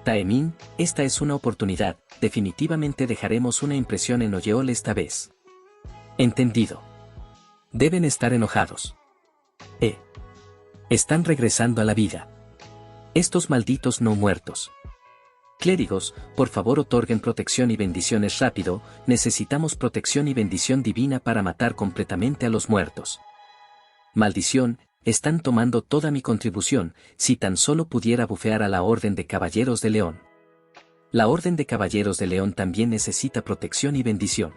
Taemin, esta es una oportunidad, definitivamente dejaremos una impresión en Oyeol esta vez. Entendido. Deben estar enojados. Están regresando a la vida. Estos malditos no muertos. Clérigos, por favor otorguen protección y bendiciones rápido, necesitamos protección y bendición divina para matar completamente a los muertos. Maldición, están tomando toda mi contribución, si tan solo pudiera bufear a la Orden de Caballeros de León. La Orden de Caballeros de León también necesita protección y bendición.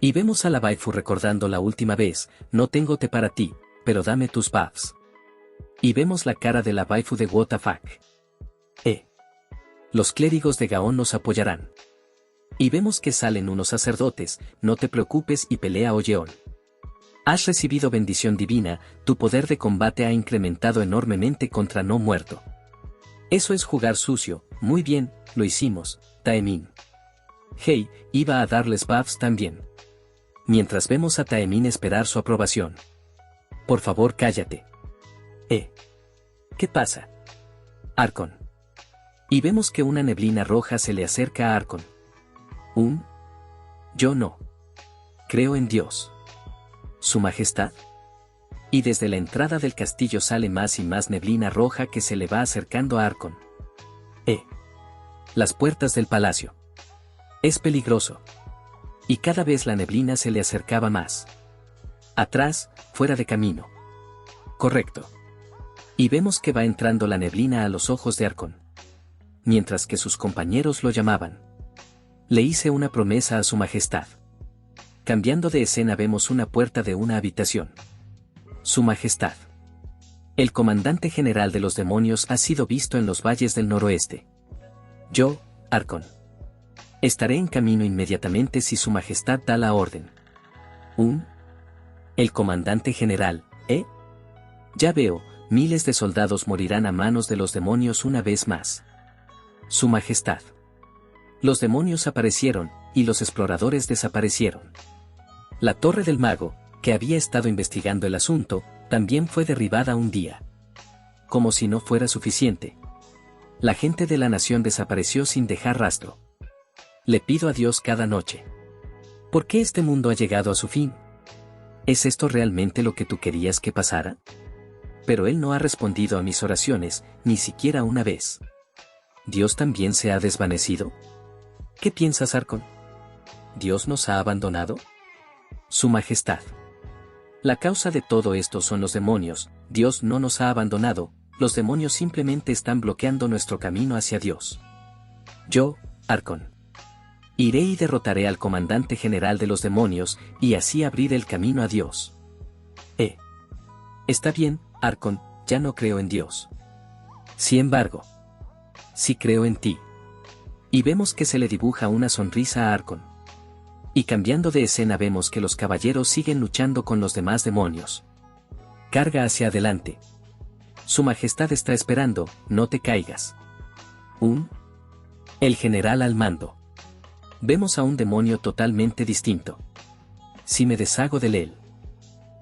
Y vemos a la waifu recordando la última vez, no tengo té para ti, pero dame tus buffs. Y vemos la cara de la waifu de what the fuck. Los clérigos de Gaon nos apoyarán. Y vemos que salen unos sacerdotes, no te preocupes y pelea Oyeol. Has recibido bendición divina, tu poder de combate ha incrementado enormemente contra no muerto. Eso es jugar sucio, muy bien, lo hicimos, Taemin. Hey, iba a darles buffs también. Mientras vemos a Taemin esperar su aprobación. Por favor cállate. ¿Qué pasa? Arcon. Y vemos que una neblina roja se le acerca a Arcon. Yo no. Creo en Dios. ¿Su Majestad? Y desde la entrada del castillo sale más y más neblina roja que se le va acercando a Arcon. Las puertas del palacio. Es peligroso. Y cada vez la neblina se le acercaba más. Atrás, fuera de camino. Correcto. Y vemos que va entrando la neblina a los ojos de Arcon. Mientras que sus compañeros lo llamaban. Le hice una promesa a su Majestad. Cambiando de escena vemos una puerta de una habitación. Su Majestad. El comandante general de los demonios ha sido visto en los valles del noroeste. Yo, Arcon. Estaré en camino inmediatamente si su Majestad da la orden. El comandante general, Ya veo, miles de soldados morirán a manos de los demonios una vez más. Su Majestad. Los demonios aparecieron, y los exploradores desaparecieron. La Torre del Mago, que había estado investigando el asunto, también fue derribada un día. Como si no fuera suficiente. La gente de la nación desapareció sin dejar rastro. Le pido a Dios cada noche. ¿Por qué este mundo ha llegado a su fin? ¿Es esto realmente lo que tú querías que pasara? Pero él no ha respondido a mis oraciones, ni siquiera una vez. ¿Dios también se ha desvanecido? ¿Qué piensas, Arcon? ¿Dios nos ha abandonado? Su Majestad. La causa de todo esto son los demonios, Dios no nos ha abandonado, los demonios simplemente están bloqueando nuestro camino hacia Dios. Yo, Arcon. Iré y derrotaré al comandante general de los demonios, y así abrir el camino a Dios. Está bien, Arcon, ya no creo en Dios. Sin embargo, sí creo en ti. Y vemos que se le dibuja una sonrisa a Arcon. Y cambiando de escena vemos que los caballeros siguen luchando con los demás demonios. Carga hacia adelante. Su Majestad está esperando, no te caigas. El general al mando. Vemos a un demonio totalmente distinto. Si me deshago de él,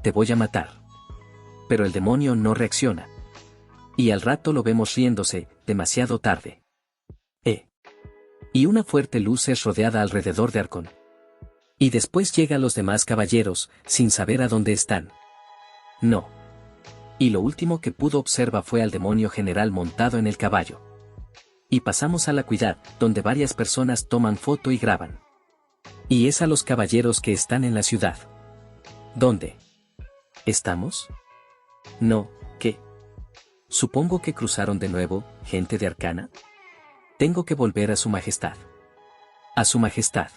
te voy a matar. Pero el demonio no reacciona. Y al rato lo vemos riéndose, demasiado tarde. Y una fuerte luz es rodeada alrededor de Arcon. Y después llegan los demás caballeros, sin saber a dónde están. No. Y lo último que pudo observar fue al demonio general montado en el caballo. Y pasamos a la Cuidad, donde varias personas toman foto y graban. Y es a los caballeros que están en la ciudad. ¿Dónde estamos? No, ¿qué? Supongo que cruzaron de nuevo, gente de Arcana. Tengo que volver a su Majestad. A su Majestad.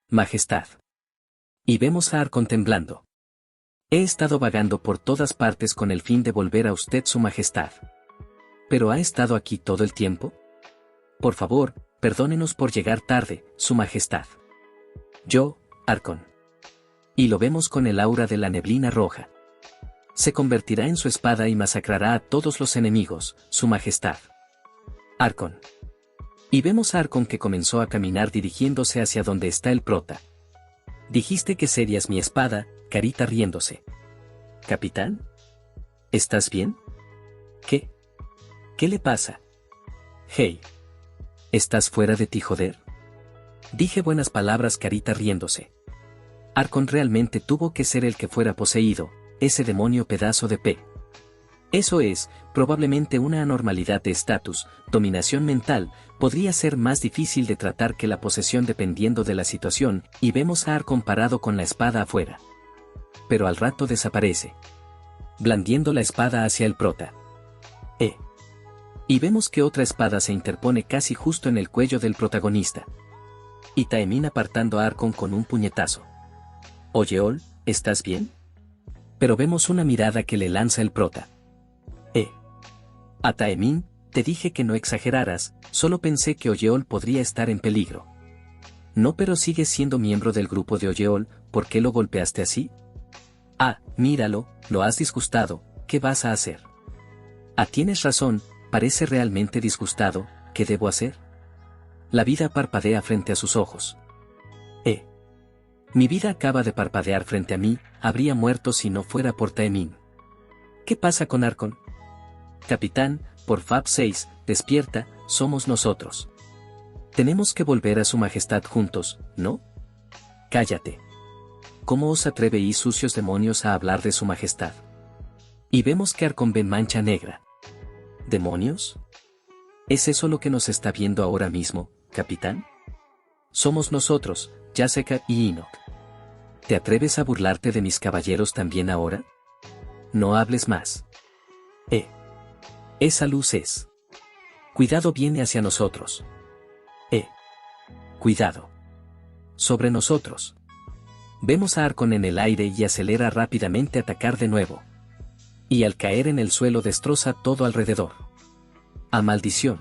Majestad. Y vemos a Arcon temblando. He estado vagando por todas partes con el fin de volver a usted su Majestad. ¿Pero ha estado aquí todo el tiempo? Por favor, perdónenos por llegar tarde, su Majestad. Yo, Arcon. Y lo vemos con el aura de la neblina roja. Se convertirá en su espada y masacrará a todos los enemigos, su Majestad. Arcon. Y vemos a Arcon que comenzó a caminar dirigiéndose hacia donde está el prota. Dijiste que serías mi espada, Carita riéndose. ¿Capitán? ¿Estás bien? ¿Qué? ¿Qué le pasa? Hey. ¿Estás fuera de ti, joder? Dije buenas palabras, Carita riéndose. Arcon realmente tuvo que ser el que fuera poseído, ese demonio pedazo de P. Eso es, probablemente una anormalidad de estatus, dominación mental, podría ser más difícil de tratar que la posesión dependiendo de la situación, y vemos a Arcon parado con la espada afuera. Pero al rato desaparece, blandiendo la espada hacia el prota. Y vemos que otra espada se interpone casi justo en el cuello del protagonista. Y Taemin apartando a Arcon con un puñetazo. Oyeol, ¿estás bien? Pero vemos una mirada que le lanza el prota. A Taemin, te dije que no exageraras, solo pensé que Oyeol podría estar en peligro. No, pero sigues siendo miembro del grupo de Oyeol, ¿por qué lo golpeaste así? Ah, míralo, lo has disgustado, ¿qué vas a hacer? Ah, tienes razón, parece realmente disgustado, ¿qué debo hacer? La vida parpadea frente a sus ojos. Mi vida acaba de parpadear frente a mí, habría muerto si no fuera por Taemin. ¿Qué pasa con Arcon? Capitán, por Fab 6, despierta, somos nosotros. Tenemos que volver a su majestad juntos, ¿no? Cállate. ¿Cómo os atrevéis, sucios demonios, a hablar de su majestad? Y vemos que Arcon ve mancha negra. ¿Demonios? ¿Es eso lo que nos está viendo ahora mismo, capitán? Somos nosotros, Yaseka y Enoch. ¿Te atreves a burlarte de mis caballeros también ahora? No hables más. Esa luz es. Cuidado, viene hacia nosotros. Cuidado. Sobre nosotros. Vemos a Arcon en el aire y acelera rápidamente a atacar de nuevo. Y al caer en el suelo destroza todo alrededor. ¡A maldición!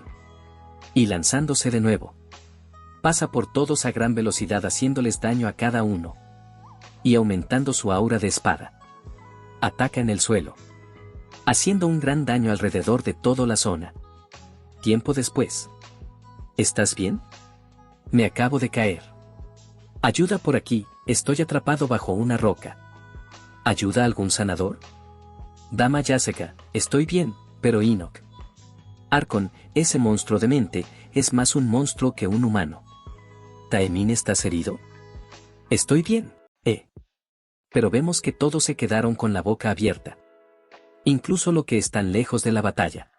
Y lanzándose de nuevo. Pasa por todos a gran velocidad haciéndoles daño a cada uno. Y aumentando su aura de espada. Ataca en el suelo. Haciendo un gran daño alrededor de toda la zona. Tiempo después. ¿Estás bien? Me acabo de caer. Ayuda por aquí, estoy atrapado bajo una roca. ¿Ayuda algún sanador? Dama Yaseka, estoy bien, pero Enoch. Arcon, ese monstruo de mente, es más un monstruo que un humano. ¿Taemin, estás herido? Estoy bien, Pero vemos que todos se quedaron con la boca abierta. Incluso lo que están lejos de la batalla.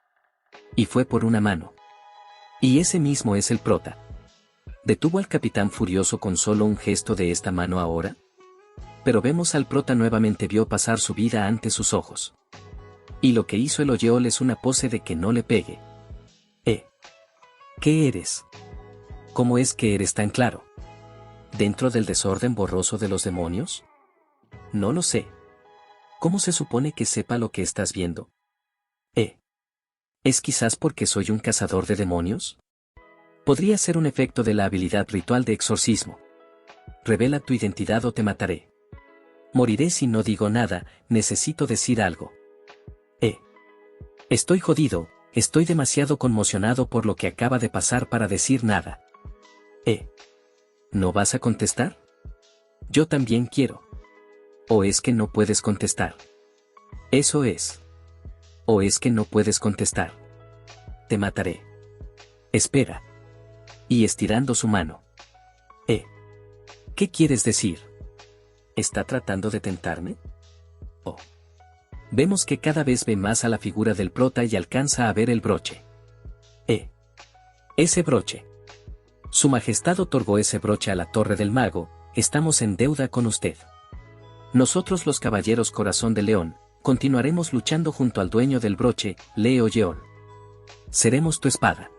Y fue por una mano. Y ese mismo es el prota. ¿Detuvo al capitán furioso con solo un gesto de esta mano ahora? Pero vemos al prota nuevamente, vio pasar su vida ante sus ojos. Y lo que hizo el Oyeol es una pose de que no le pegue. ¿Qué eres? ¿Cómo es que eres tan claro? ¿Dentro del desorden borroso de los demonios? No lo sé. ¿Cómo se supone que sepa lo que estás viendo? ¿Es quizás porque soy un cazador de demonios? Podría ser un efecto de la habilidad ritual de exorcismo. Revela tu identidad o te mataré. Moriré si no digo nada, necesito decir algo. Estoy jodido, estoy demasiado conmocionado por lo que acaba de pasar para decir nada. ¿No vas a contestar? Yo también quiero. ¿O es que no puedes contestar? Eso es. ¿O es que no puedes contestar? Te mataré. Espera. Y estirando su mano. ¿Qué quieres decir? ¿Está tratando de tentarme? Oh. Vemos que cada vez ve más a la figura del prota y alcanza a ver el broche. Ese broche. Su Majestad otorgó ese broche a la Torre del Mago, estamos en deuda con usted. Nosotros los Caballeros Corazón de León, continuaremos luchando junto al dueño del broche, Lee Oyeol. Seremos tu espada.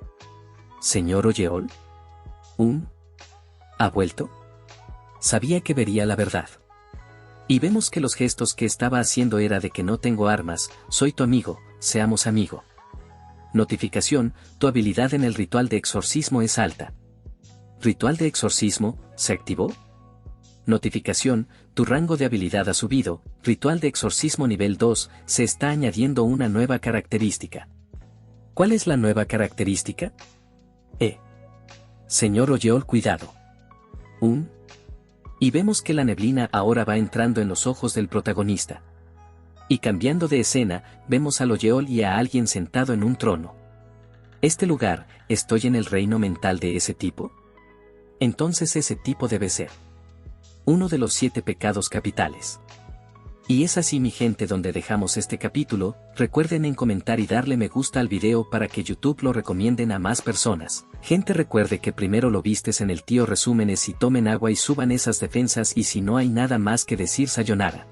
Señor Oyeol. ¿Ha vuelto? Sabía que vería la verdad. Y vemos que los gestos que estaba haciendo era de que no tengo armas, soy tu amigo, seamos amigo. Notificación, tu habilidad en el ritual de exorcismo es alta. ¿Ritual de exorcismo, se activó? Notificación, tu rango de habilidad ha subido, ritual de exorcismo nivel 2, se está añadiendo una nueva característica. ¿Cuál es la nueva característica? Señor Oyeol, cuidado. Y vemos que la neblina ahora va entrando en los ojos del protagonista. Y cambiando de escena, vemos a Loyeol y a alguien sentado en un trono. ¿Este lugar, estoy en el reino mental de ese tipo? Entonces ese tipo debe ser uno de los 7 pecados capitales. Y es así mi gente donde dejamos este capítulo. Recuerden en comentar y darle me gusta al video para que YouTube lo recomienden a más personas. Gente, recuerde que primero lo vistes en el tío resúmenes y tomen agua y suban esas defensas, y si no hay nada más que decir, sayonara.